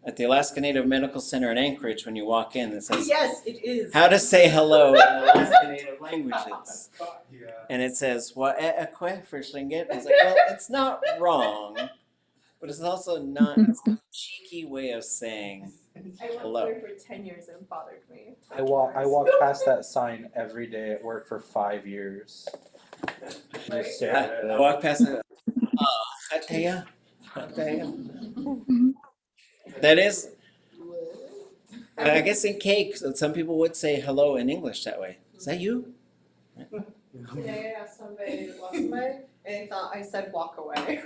at the Alaska Native Medical Center in Anchorage, when you walk in, it says Yes, it is. how to say hello in Alaska Native languages. Yeah. And it says wa'akwa for Tlingit. It's like, well, it's not wrong, but it's also not, it's a cheeky way of saying I worked hello. there for 10 years and it bothered me. I walk past that sign every day at work for 5 years. Just stare at I it. walk past it. Khataya. Khataya. That is, I guess in cake, some people would say hello in English that way. Is that you? Yeah, somebody walked away and he thought I said walk away.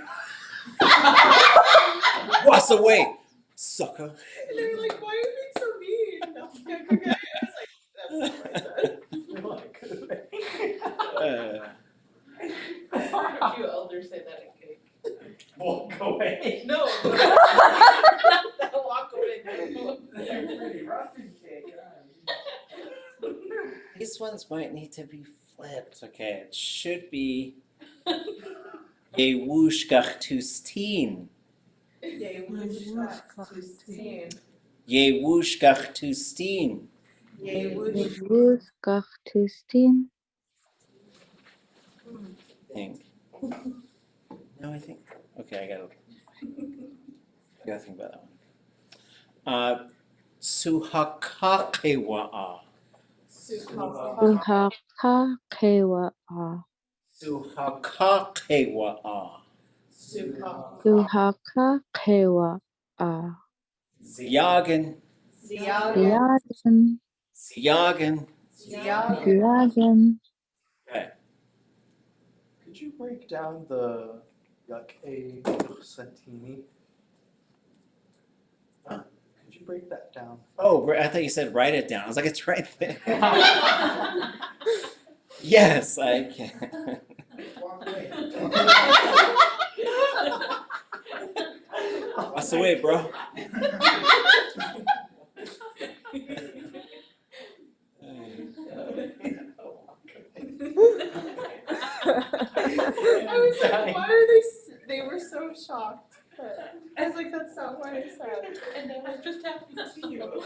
What's away, sucker? And they were like, why are you being so mean? And I was like, okay. I was like, that's what I said. Uh, A few elders say that in cake. Walk away. No, not walk away. They're pretty rough in cake. these ones might need to be flipped. Okay, it should be Yewushkachtustin. Yewushkachtustin. Yewushkachtustin. Yewushkachtustin. I think. No, I think. Okay, I gotta think about that one. Suhakakewa'a. Suhakakewa'a. Suhakakewa'a. Suhakakewa'a. Ziyagan. Ziyagan. Ziyagan. Ziyagan. Okay. Could you break down the Yake Satini? Huh? Could you break that down? Oh, I thought you said write it down. I was like, it's right there. Yes, I can. Walk away. What's the way, bro? I was like, why are they were so shocked. I was like, that's not what I said. And they were just happy to see you.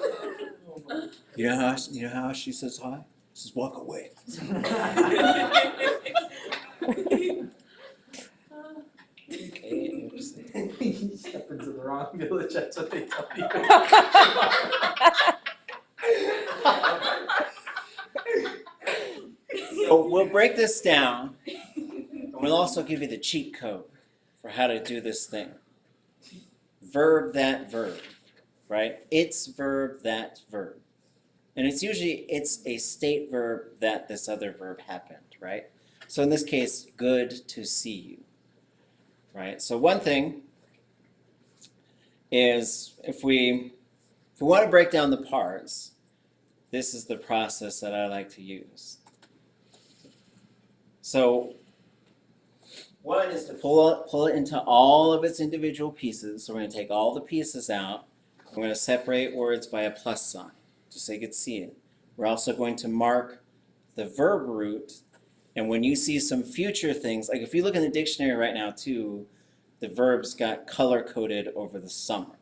You know how she says hi? She says walk away. Okay. You step into the wrong village, that's what they tell you. So we'll break this down. And we'll also give you the cheat code for how to do this thing. Verb that verb, right? It's verb that verb. And it's usually a state verb that this other verb happened, right? So in this case, good to see you, right? So one thing is if we want to break down the parts, this is the process that I like to use. So one is to pull it into all of its individual pieces. So we're going to take all the pieces out. We're going to separate words by a plus sign, just so you can see it. We're also going to mark the verb root. And when you see some future things, like if you look in the dictionary right now too, the verbs got color-coded over the summer,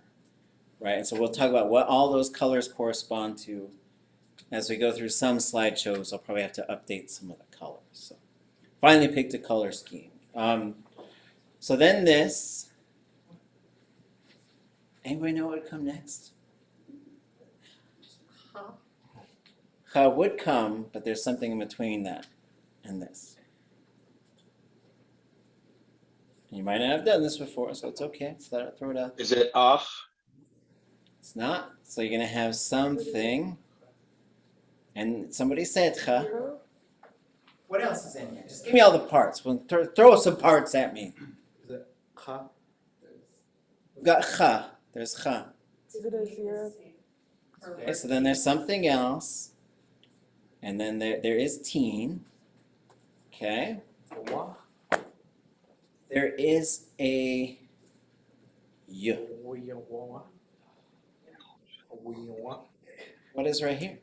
right? And so we'll talk about what all those colors correspond to. As we go through some slideshows, I'll probably have to update some of the colors. So finally picked a color scheme. So then this, anybody know what would come next? Ха would come, but there's something in between that and this. You might not have done this before, so it's okay. So throw it out. Is it ach? It's not. So you're going to have something. And somebody said ха. What else is in here? Just give me all the parts. Well, throw some parts at me. Is it ха? We've got ха. There's cha. Is it a zero? Okay, so then there's something else. And then there is teen. Okay. Wa? There is a y. What is right here?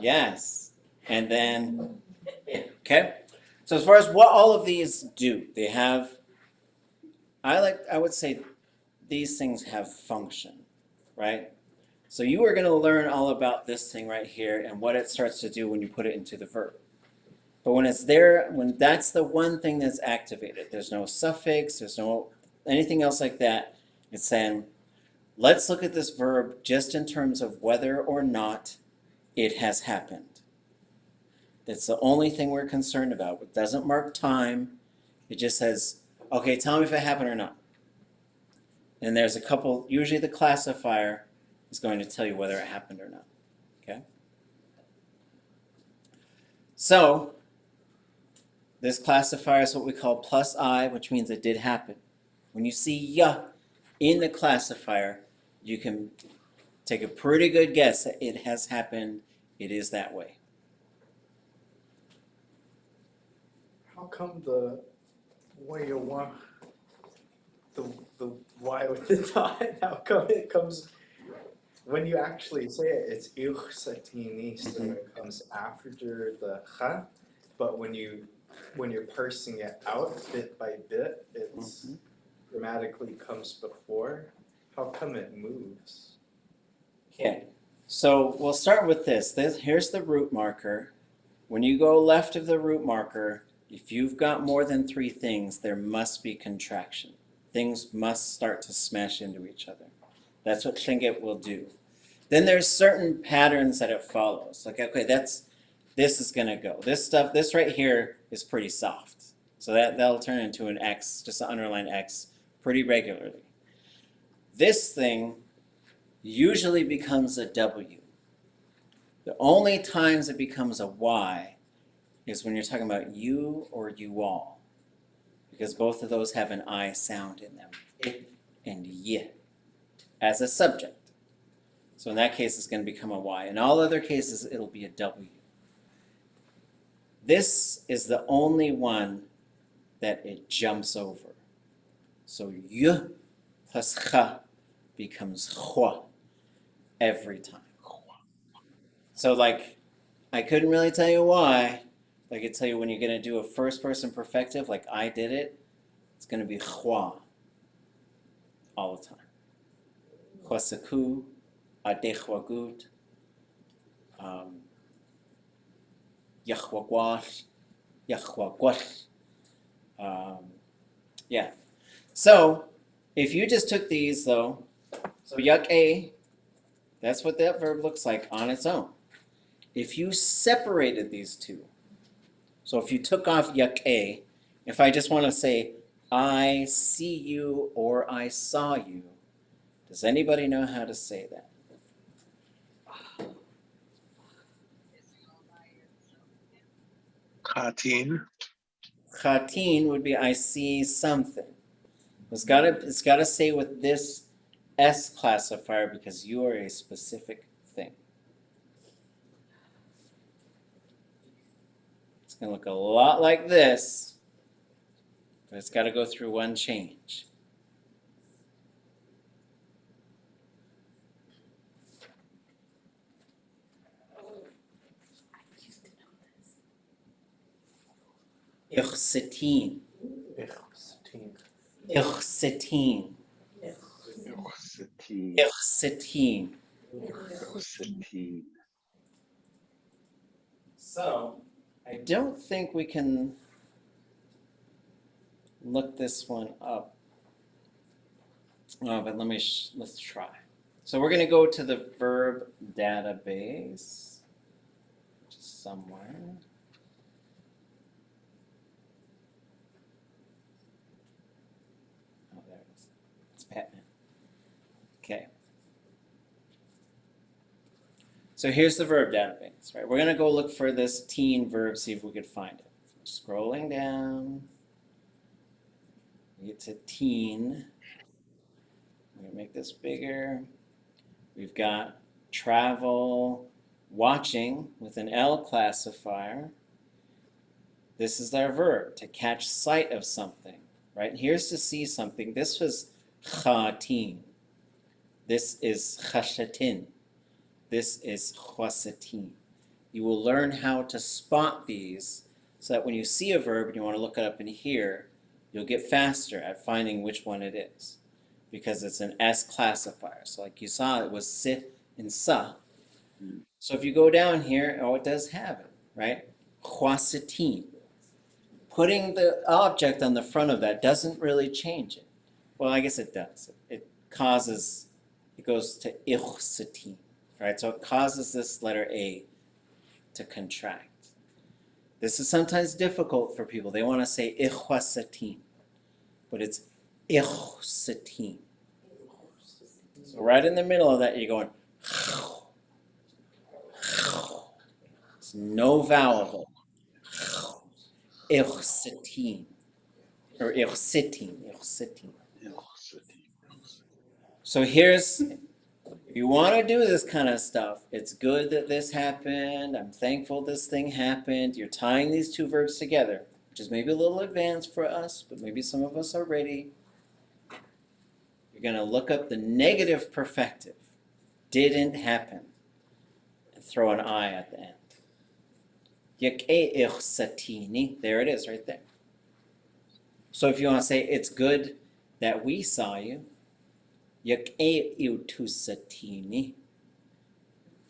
Yes. And then, okay. So as far as what all of these do, they have, I would say these things have function, right? So you are going to learn all about this thing right here and what it starts to do when you put it into the verb. But when it's there, when that's the one thing that's activated, there's no suffix, there's no anything else like that. It's saying, let's look at this verb just in terms of whether or not it has happened. That's the only thing we're concerned about. It doesn't mark time. It just says, okay, tell me if it happened or not. And there's a couple, usually the classifier is going to tell you whether it happened or not. Okay? So, this classifier is what we call plus I, which means it did happen. When you see ya in the classifier, you can take a pretty good guess that it has happened. It is that way. How come the way you want the Y with the dot? How come it comes when you actually say it? It's satini, so it comes after the ха, but when you're parsing it out bit by bit, it's grammatically comes before. How come it moves? Okay, so we'll start with this. Here's the root marker. When you go left of the root marker, if you've got more than 3 things, there must be contraction. Things must start to smash into each other. That's what tlingit will do. Then there's certain patterns that it follows. Like, okay, this is going to go. This right here is pretty soft. So that'll turn into an X, just an underline X, pretty regularly. This thing usually becomes a W. The only times it becomes a Y is when you're talking about you or you all, because both of those have an I sound in them, it and y, as a subject. So in that case, it's going to become a Y. In all other cases, it'll be a W. This is the only one that it jumps over. So y plus ха becomes ḥwa every time. So like, I couldn't really tell you why. I could tell you when you're going to do a first person perfective, like I did it, it's going to be ḥwa all the time. ḥwasaku, adechwagut, yahwagwash, yahwagwash. Yeah. So if you just took these though, so yak-a, that's what that verb looks like on its own. If you separated these two, so if you took off yak-a, if I just want to say, I see you or I saw you, does anybody know how to say that? Katin. Ḵunahéin would be I see something. It's gotta say with this S classifier because you are a specific thing. It's gonna look a lot like this, but it's gotta go through one change. Ichsetin. Ichsetin. Ichsetin. So, I don't think we can look this one up. Oh, but let's try. So we're going to go to the verb database somewhere. Oh, there it is. It's Patman. Okay. So here's the verb database, right? We're going to go look for this teen verb, see if we could find it. Scrolling down, we get to teen. I'm going to make this bigger. We've got travel, watching with an L classifier. This is our verb, to catch sight of something, right? Here's to see something. This was ḳatin. This is ḳashatin. This is ḥwasatin. You will learn how to spot these so that when you see a verb and you want to look it up in here, you'll get faster at finding which one it is because it's an S classifier. So like you saw, it was sit and sa. So if you go down here, oh, it does have it, right? ḥwasatin. Putting the object on the front of that doesn't really change it. Well, I guess it does. It goes to ichsetin, right? So it causes this letter A to contract. This is sometimes difficult for people. They want to say ichwasatin, but it's ichsetin. So right in the middle of that, you're going. It's no vowel. Ichsetin. Or ichsetin. So here's, if you want to do this kind of stuff, it's good that this happened. I'm thankful this thing happened. You're tying these two verbs together, which is maybe a little advanced for us, but maybe some of us are ready. You're going to look up the negative perfective. Didn't happen. And throw an I at the end. Yak'e ichsatini. There it is right there. So if you want to say it's good that we saw you, yak'e iutusatini.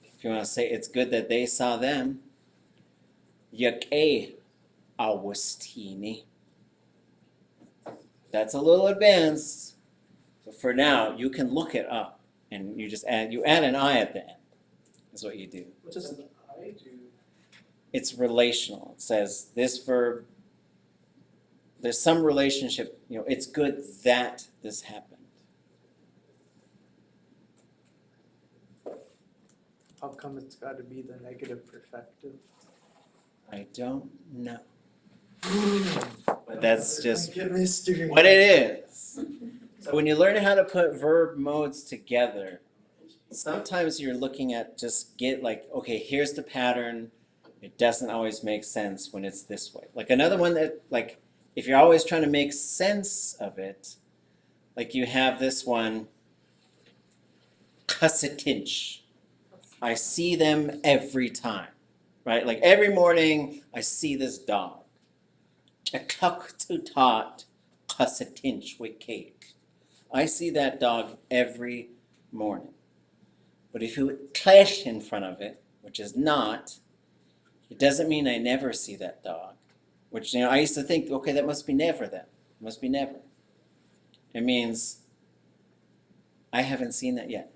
If you want to say it's good that they saw them, yak'e awastini. That's a little advanced, but for now you can look it up and you add an I at the end. Is what you do. What does an I do? It's relational. It says this verb, there's some relationship, it's good that this happened. How come it's got to be the negative perfective? I don't know. But that's just Like a mystery. what it is. So when you learn how to put verb modes together, sometimes you're looking at okay, here's the pattern. It doesn't always make sense when it's this way. Like another one that, if you're always trying to make sense of it, like you have this one, kasatinch. I see them every time, right? Like every morning, I see this dog. I see that dog every morning. But if you clash in front of it, which is not, it doesn't mean I never see that dog. Which, I used to think, okay, that must be never then. It must be never. It means I haven't seen that yet.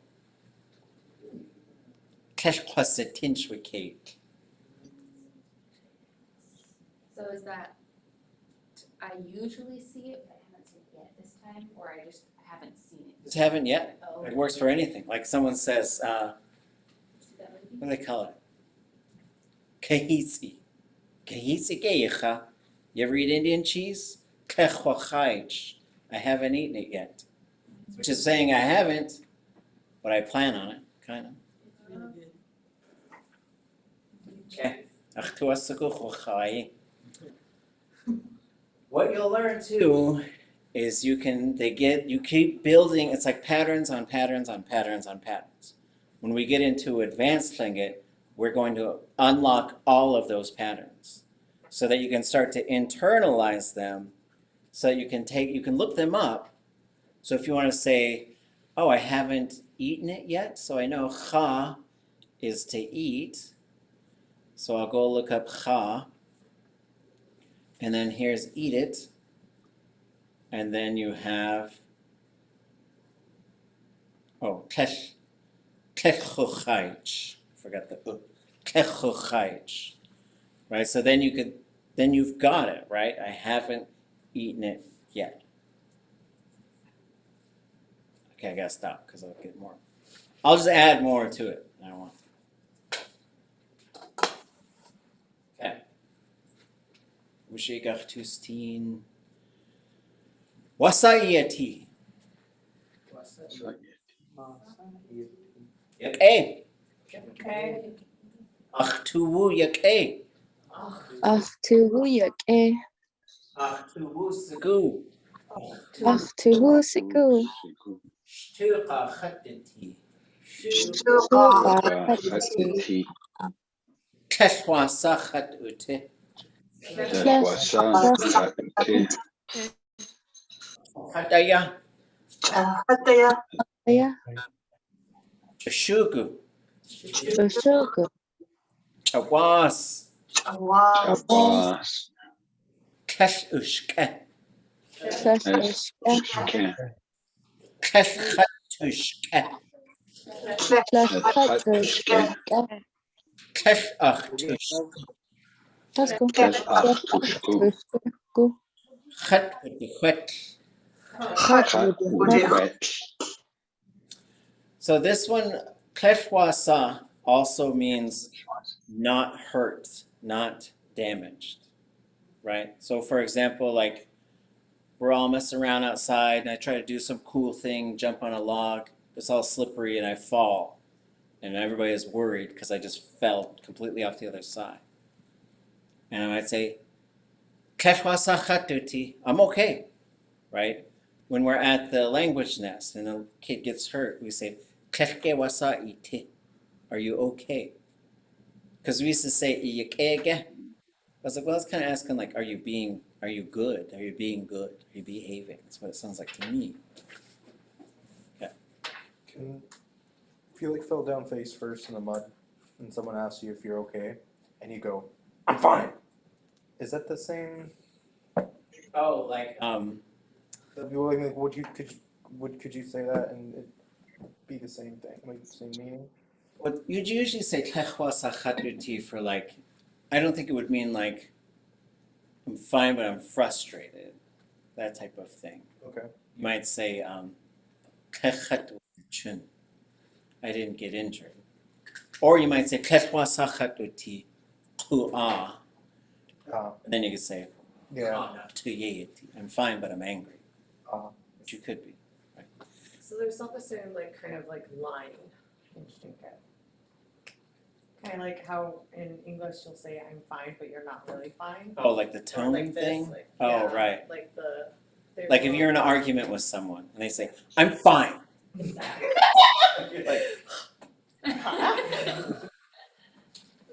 So is that I usually see it, but I haven't seen it yet this time, or I just haven't seen it? Just haven't yet. Oh. It works for anything. Like someone says, what do they call it? Kahisi. Kahisi ke'icha. You ever eat Indian cheese? ḳuwaháa. I haven't eaten it yet. Which is saying I haven't, but I plan on it, kind of. Really good. Okay. What you'll learn too is you keep building, it's like patterns on patterns on patterns on patterns. When we get into advanced Tlingit, we're going to unlock all of those patterns so that you can start to internalize them, so that you can look them up. So if you want to say, oh, I haven't eaten it yet, so I know xa is to eat. So I'll go look up xa, and then here's eat it, and then you have, oh, ḳuwaháa. Forgot the ḳuwaháa. Right, so then you've got it, right? I haven't eaten it yet. Okay, I gotta stop because I'll get more. I'll just add more to it. I don't want. Okay. Ushigach tustin. Wasayeti. Yak'e. Okay. Achtuwu yak'e. Achtuhu yak'e. Achtuwu sigu. Achtuhu siku. Shtuqa khatati. Shuqa khatati. Keshwasa khatute. Hataya. Aya. Chashugu. Shushuku. Chawas. Awas. Keshushke. Klashishka. Keshchatushke. Klashkatushka. Keshachtushke. Let's go. Klashkatushku. Chatutchwet. Khatwudu. So this one, keshwasa, also means not hurt, not damaged, right? So for example, like we're all messing around outside and I try to do some cool thing, jump on a log, it's all slippery and I fall. And everybody is worried because I just fell completely off the other side. And I might say, keshwasa khatuti, I'm okay, right? When we're at the language nest and the kid gets hurt, we say, keshke wasa iti, are you okay? Because we used to say, iyakege. I was like, well, that's kind of asking, like, are you good? Are you being good? Are you behaving? That's what it sounds like to me. Okay. If you like fell down face first in the mud and someone asks you if you're okay and you go, I'm fine. Is that the same? Oh, like, could you say that and it be the same thing, like the same meaning? what you'd usually say keshwasa khatuti for like, I don't think it would mean like, I'm fine, but I'm frustrated. That type of thing. Okay. You might say, kechatutchun, I didn't get injured. Or you might say, keshwasa khatuti ḳuwaháa. And then you could say, I'm fine, but I'm angry. Which you could be. Right? So there's not the same like kind of like line in Shinket. Kind of like how in English you'll say I'm fine, but you're not really fine. Oh, like the Or tone like this, thing? like, Oh, yeah, right. Like the. Like if you're in an argument with someone and they say, I'm fine. Like,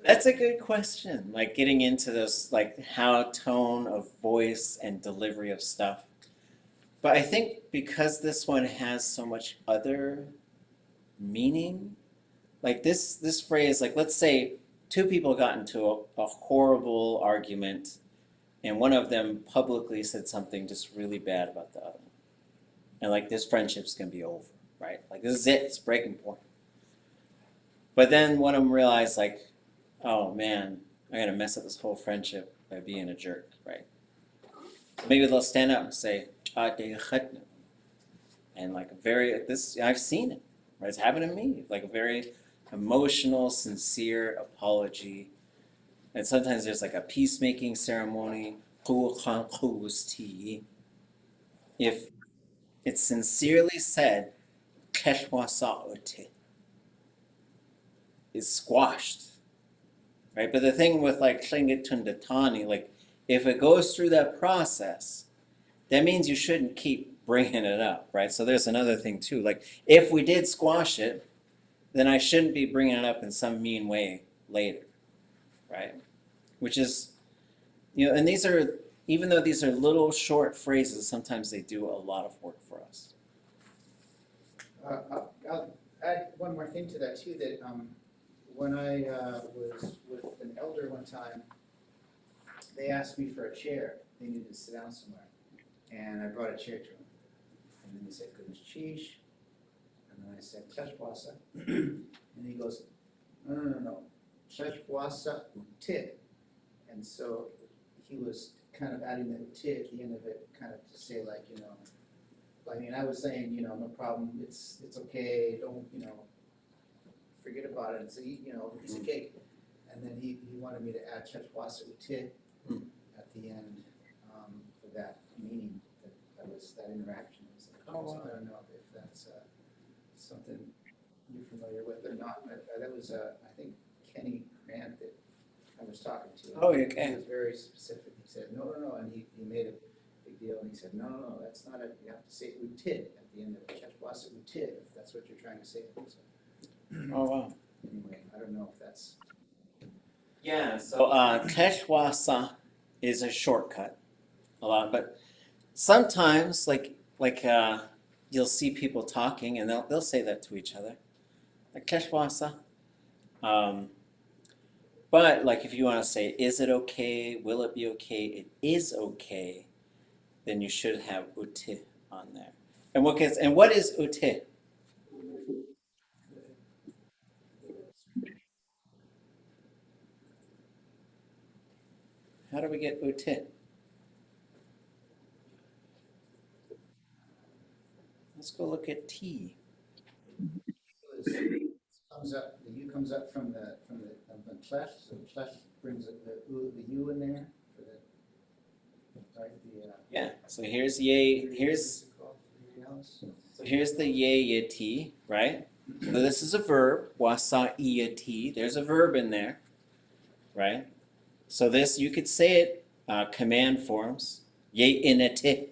that's a good question. Like getting into this, like how tone of voice and delivery of stuff. But I think because this one has so much other meaning, like this phrase, like let's say two people got into a horrible argument and one of them publicly said something just really bad about the other one. And like this friendship's gonna be over, right? Like this is it, it's breaking point. But then one of them realized like, oh man, I'm gonna mess up this whole friendship by being a jerk, right? Maybe they'll stand up and say, and like I've seen it, right? It's happened to me, like a very emotional, sincere apology. And sometimes there's like a peacemaking ceremony, ḵuwaháa. If it's sincerely said, ḳuwaháa is squashed, right? But the thing with like tlingit like if it goes through that process, that means you shouldn't keep bringing it up, right? So there's another thing too. Like if we did squash it, then I shouldn't be bringing it up in some mean way later, right? Which is, and these are, even though these are little short phrases, sometimes they do a lot of work for us. I'll add one more thing to that too, that when I was with an elder one time, they asked me for a chair. They needed to sit down somewhere. And I brought a chair to him. And then he said, goodness cheesh. And then I said, ḳuwaháa. And he goes, no. ḳuwaháa utit. And so he was kind of adding the utit at the end of it, kind of to say like, I mean, I was saying, no problem, it's okay, don't, forget about it, it's a, piece of cake. And then he wanted me to add ḳuwaháa utit at the end for that meaning, that was that interaction. I don't know if that's something you're familiar with or not. That was, I think, Kenny Grant that I was talking to. Oh, okay. He was very specific. He said, no, and he made a big deal, and he said, no, that's not it. You have to say utit at the end of it. ḳuwaháa utit, if that's what you're trying to say. So, Oh, wow. anyway, I don't know if that's. Yeah, so ḳuwaháa is a shortcut a lot, but sometimes like you'll see people talking and they'll say that to each other, like ḳuwaháa. But like if you want to say, is it okay? Will it be okay? It is okay. Then you should have uti on there. And what is uti? How do we get uti? Let's go look at T. Comes up, the U comes up from the tlech, so tlech brings the U in there for the, right, Yeah, so here's ye, here's the ye T, right? So this is a verb, wasa T. There's a verb in there, right? So this, you could say it command forms, ye inete,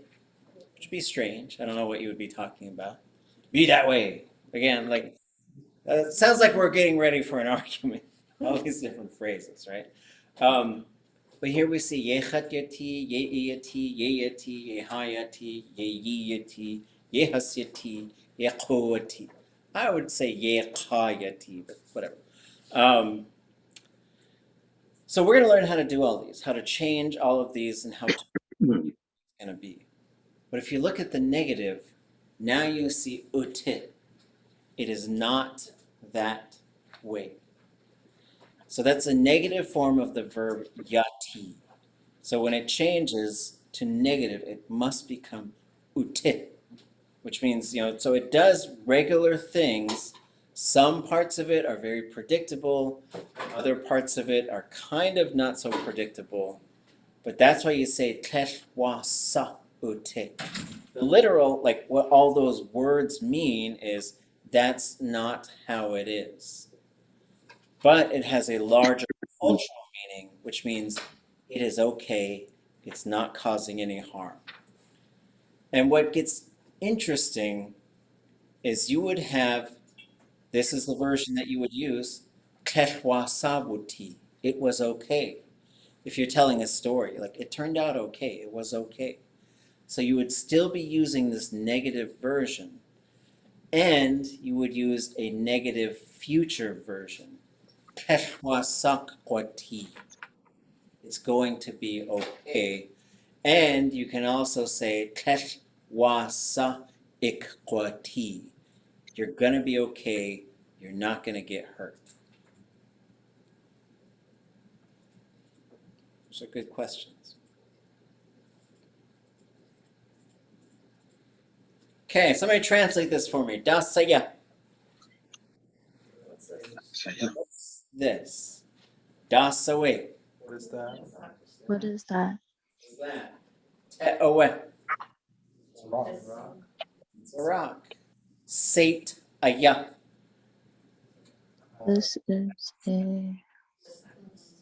which would be strange. I don't know what you would be talking about. Be that way. Again, like, it sounds like we're getting ready for an argument. All these different phrases, right? But here we see yechat yati, ye yati, ye yati, ye hayati, ye yati, ye hasyati, ye kovati. I would say ye kayati, but whatever. So we're going to learn how to do all these, how to change all of these, and how to it's going to be. But if you look at the negative, now you see utit. It is not that way. So that's a negative form of the verb yati. So when it changes to negative, it must become utit, which means, so it does regular things. Some parts of it are very predictable. Other parts of it are kind of not so predictable. But that's why you say ḳuwaháa utit. The literal, like what all those words mean is that's not how it is. But it has a larger cultural meaning, which means it is okay, it's not causing any harm. And what gets interesting is you would have, this is the version that you would use, ḳuwaháa. It was okay. If you're telling a story, like it turned out okay, it was okay. So you would still be using this negative version, and you would use a negative future version. ḳuwaháa. It's going to be okay. And you can also say ḳuwaháa. You're going to be okay. You're not going to get hurt. Those are good questions. Okay, somebody translate this for me. Das saya. What's this? What's this? Das away. What is that? What is that? that? Táakwde. It's wrong. This- It's a rock. Sate aya. This is a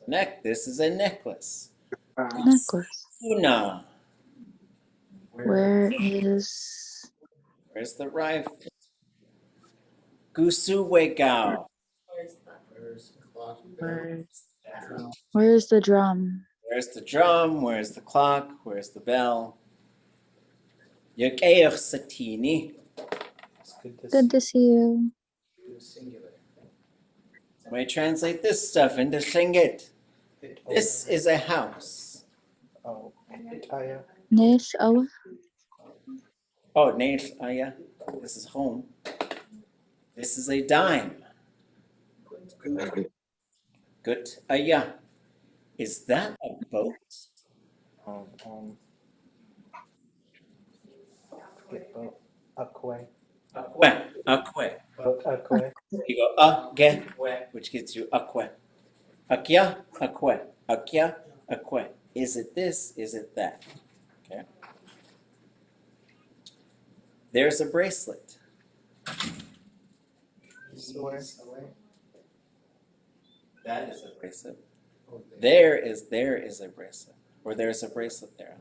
Neck. This is a necklace. necklace. Una. Where is Where's the rifle? Gusuwegao. Where's that? Where's the clock? where is the drum? Where's the drum? Where's the clock? Where's the bell? Yakeich satini. It's good to Good to see you. Singular. Somebody translate this stuff into Shingit. This is a house. Oh, Aya. Nish awa. Oh, Neish aya. This is home. This is a dime. Gut aya. Is that a boat? Forget boat. Akwe. Akwe. Boat akwe. You go ge, which gets you akwe. Akya, akwe. Akya, akwe. Is it this? Is it that? Okay. There's a bracelet. Swear. That is a bracelet. There is a bracelet. Or there's a bracelet there.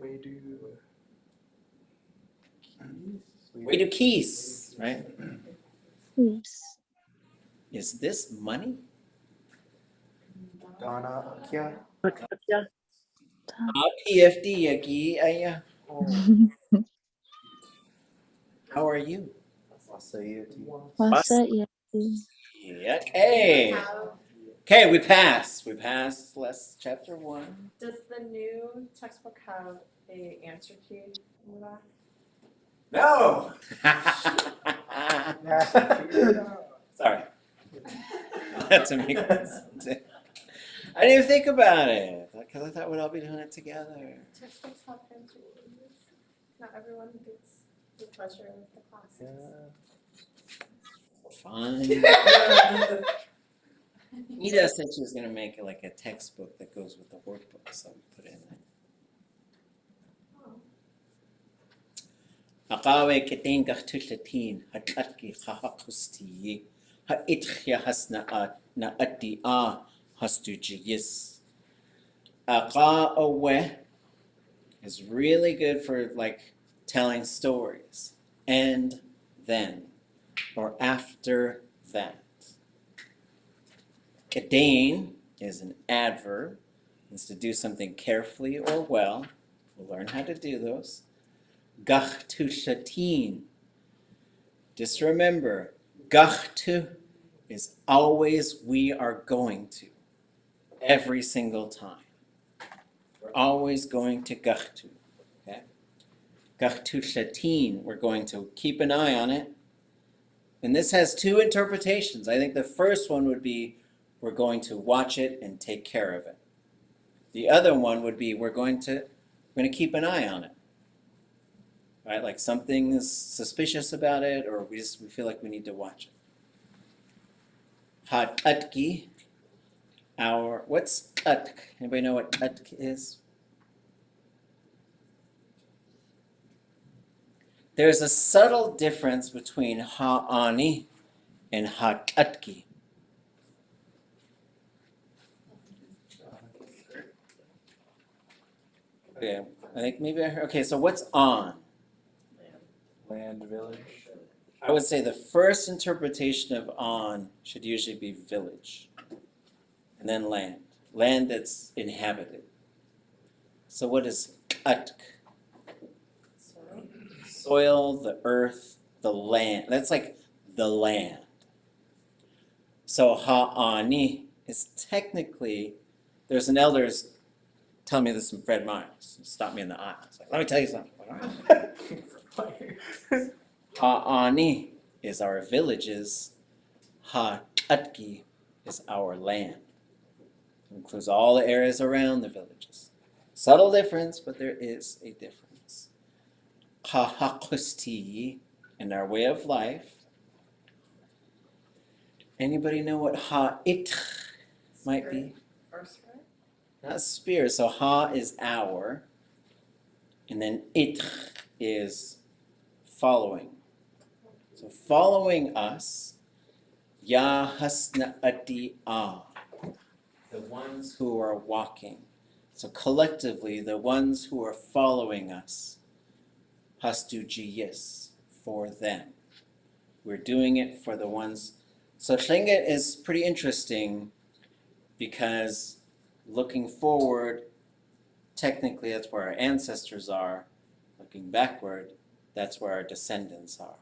We do keys. We do keys, right? Yes. Is this money? Donna Akya. PFD yagi aya. How are you? Wasayati. Wasa Yádi. Okay. Okay, we passed. We passed chapter 1. Does the new textbook have a answer key in the back? No. Sorry. That's a make I didn't even think about it because I thought we'd all be doing it together. Textbooks have answer keys. Not everyone gets the pleasure of the classes. Fine. Nita said she was going to make it like a textbook that goes with the workbook, so we put it in there. Aqawe keting kahtulatin hatatki hahakusti haitkhya hasnaat na atia hastujiyis. Aqawe is really good for like telling stories. And then, or after that. Kedain is an adverb. It's to do something carefully or well. We'll learn how to do those. Gachtu shatin. Just remember, gachtu is always we are going to. Every single time. We're always going to gachtu. Okay? Gachtu shatin, we're going to keep an eye on it. And this has two interpretations. I think the first one would be we're going to watch it and take care of it. The other one would be we're going to keep an eye on it. Right? Like something is suspicious about it, or we feel like we need to watch it. Hatatki, what's atk? Anybody know what atk is? There's a subtle difference between ha'ani and hatatki. Okay, I think maybe I heard. Okay, so what's on? Land village. I would say the first interpretation of on should usually be village, and then land. Land that's inhabited. So what is atk? Soil, the earth, the land. That's like the land. So ha'ani is technically, there's an elder's telling me this from Fred Miles. Stop me in the aisle. It's like, let me tell you something. Ha'ani is our villages. Ha'atki is our land. It includes all the areas around the villages. Subtle difference, but there is a difference. Ha'hakusti in our way of life. Anybody know what ha'itch might be? Birthright? not spear. So ha is our, and then itch is following. So following us, ya hasna ati ah, the ones who are walking. So collectively, the ones who are following us, hastu jiyis, for them. We're doing it for the ones. So Tlingit is pretty interesting because looking forward, technically that's where our ancestors are. Looking backward, that's where our descendants are.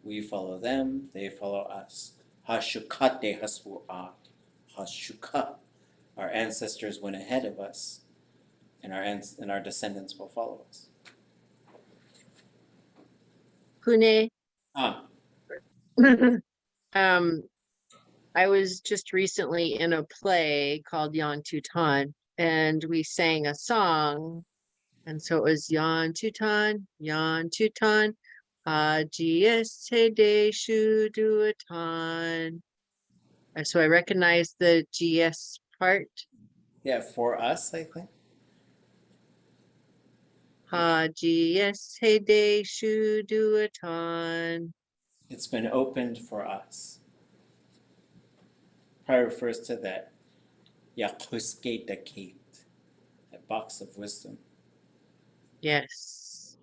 We follow them, they follow us. Hashukate hasfu'at. Hashuka. Our ancestors went ahead of us, and our descendants will follow us. Pune. Ah, I was just recently in a play called Yon Tutan, and we sang a song. And so it was Yon Tutan, GS Hede Shuduatan. So I recognized the GS part. yeah, for us, I think. GS Hede Shuduatan. It's been opened for us. Probably refers to that Yakuske Dakate, that box of wisdom. Yes.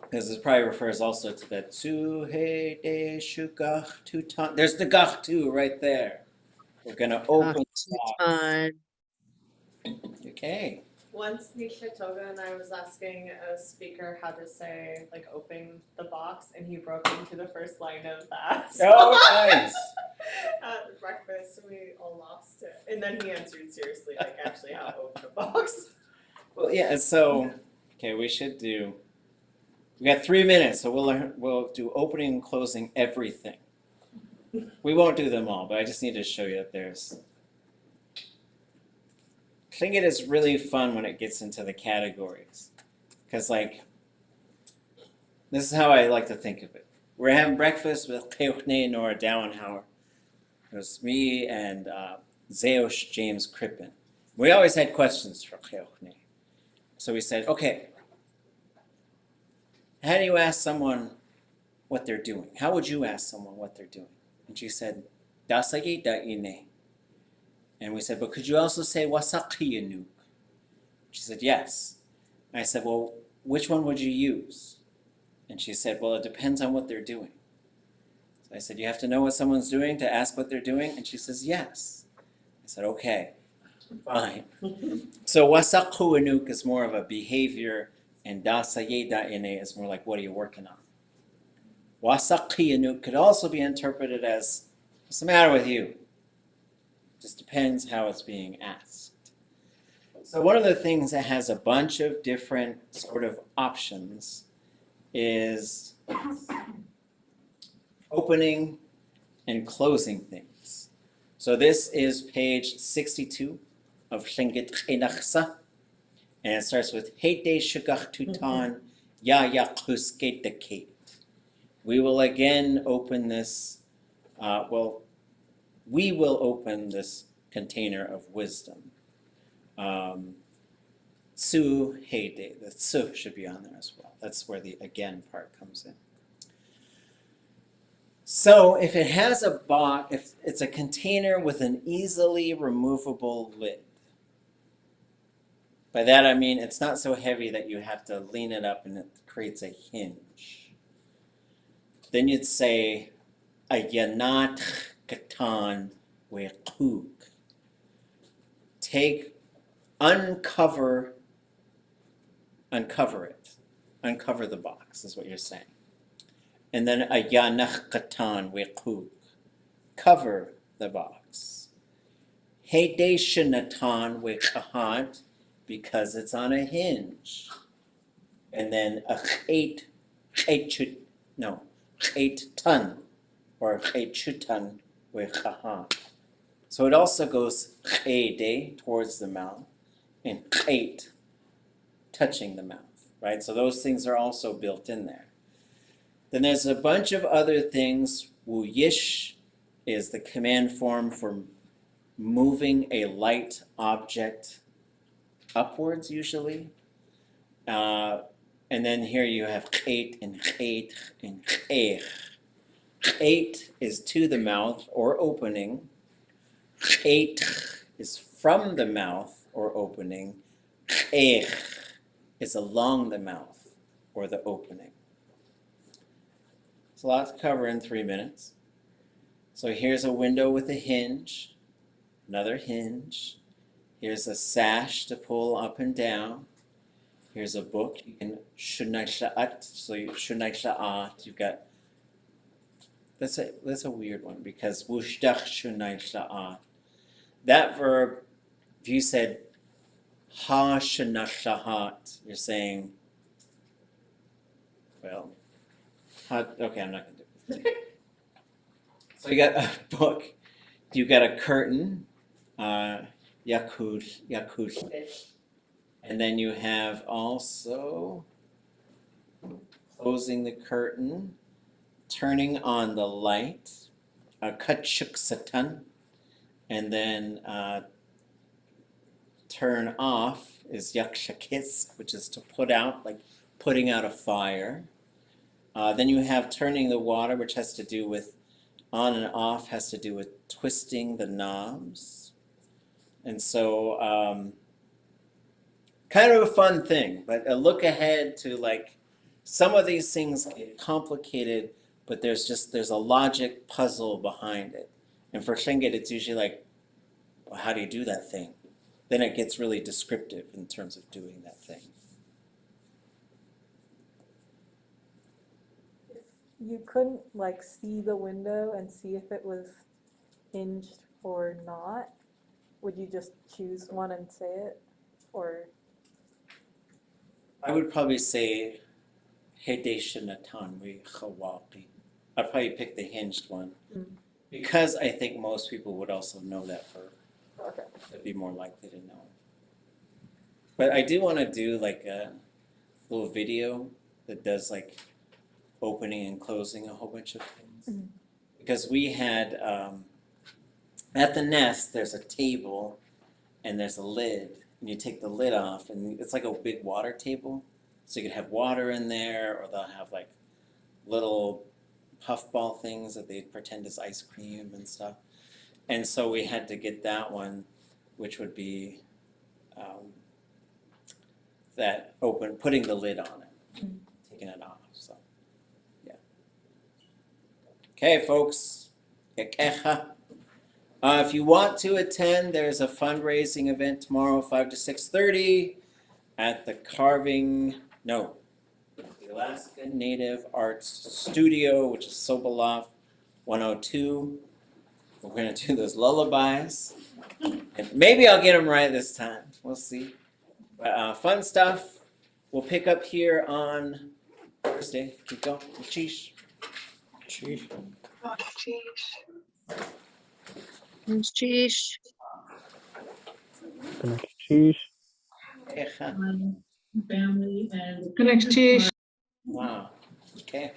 Because it probably refers also to that Tsuhe De Shugach Tutan. There's the Gach Tu right there. We're gonna open the box. Tutan. Okay. Once Nisha Toga and I was asking a speaker how to say, like, open the box, and he broke into the first line of that. Oh, nice. At breakfast, we all lost it. And then he answered seriously, like, actually how to open a box. Well, yeah, so, okay, we should do, we got 3 minutes, so we'll do opening and closing everything. We won't do them all, but I just need to show you that there's, I think it is really fun when it gets into the categories. Because, like, this is how I like to think of it. We're having breakfast with ḳuwaháa Nora Dowenhauer. It was me and Zeosh James Crippen. We always had questions for ḳuwaháa. So we said, okay, how do you ask someone what they're doing? How would you ask someone what they're doing? And she said, dasagi da'ine. And we said, but could you also say wasaqiyanu? She said, yes. And I said, well, which one would you use? And she said, well, it depends on what they're doing. So I said, you have to know what someone's doing to ask what they're doing? And she says, yes. I said, okay, fine. So wasaqiyanu is more of a behavior, and dasaye da'ine is more like, what are you working on? Wasaqiyanu could also be interpreted as, what's the matter with you? Just depends how it's being asked. So one of the things that has a bunch of different sort of options is opening and closing things. So this is page 62 of Tlingit Ḥinachsa, and it starts with Hete Shugach Tutan Ya Yakuske Dekate. We will again open this, we will open this container of wisdom. Su Hede, the Su should be on there as well. That's where the again part comes in. So if it has a box, if it's a container with an easily removable lid, by that I mean it's not so heavy that you have to lean it up and it creates a hinge. Then you'd say, Ayanat Katan Wequk. Uncover it. Uncover the box is what you're saying. And then Ayanach Katan Wequk. Cover the box. Hede Shinatan Weqahat, because it's on a hinge. And then Eight ton or chutan wechaha. So it also goes chede towards the mouth and chait touching the mouth, right? So those things are also built in there. Then there's a bunch of other things. Wuyish is the command form for moving a light object upwards usually. And then here you have ḳeit and ḳeit and ḳeich. Ḳeit is to the mouth or opening. Ḳeit is from the mouth or opening. Ḳeich is along the mouth or the opening. It's a lot to cover in 3 minutes. So here's a window with a hinge, another hinge. Here's a sash to pull up and down. Here's a book. You can shunai sha'at, so you shunai sha'at. You've got, that's a weird one because wushdach shunai sha'at. That verb, if you said ha shunai sha'at, you're saying, well, okay, I'm not gonna do it. So you got a book, you got a curtain, yakud, and then you have also closing the curtain, turning on the light, kachuk satan, and then turn off is yakshakis, which is to put out, like putting out a fire. Then you have turning the water, which has to do with on and off, has to do with twisting the knobs. And so kind of a fun thing, but a look ahead to like some of these things get complicated, but there's a logic puzzle behind it. And for Shengit, it's usually like, well, how do you do that thing? Then it gets really descriptive in terms of doing that thing. You couldn't like see the window and see if it was hinged or not, would you just choose one and say it? Or I would probably say Hedeshanatan ḵuwaháa. I'd probably pick the hinged one because I think most people would also know that verb. okay. They'd be more likely to know. But I do want to do like a little video that does like opening and closing a whole bunch of things. Because we had, at the nest, there's a table and there's a lid. And you take the lid off and it's like a big water table. So you could have water in there, or they'll have like little puffball things that they pretend is ice cream and stuff. And so we had to get that one, which would be that open, putting the lid on it, taking it off. So, yeah. Okay, folks. If you want to attend, there's a fundraising event tomorrow, 5 to 6:30, at the the Alaska Native Arts Studio, which is Sobolov 102. We're going to do those lullabies. And maybe I'll get them right this time. We'll see. But fun stuff. We'll pick up here on Thursday. Keep going. Cheesh. Sheesh. Sheesh. Sheesh. Family and Wow. Okay.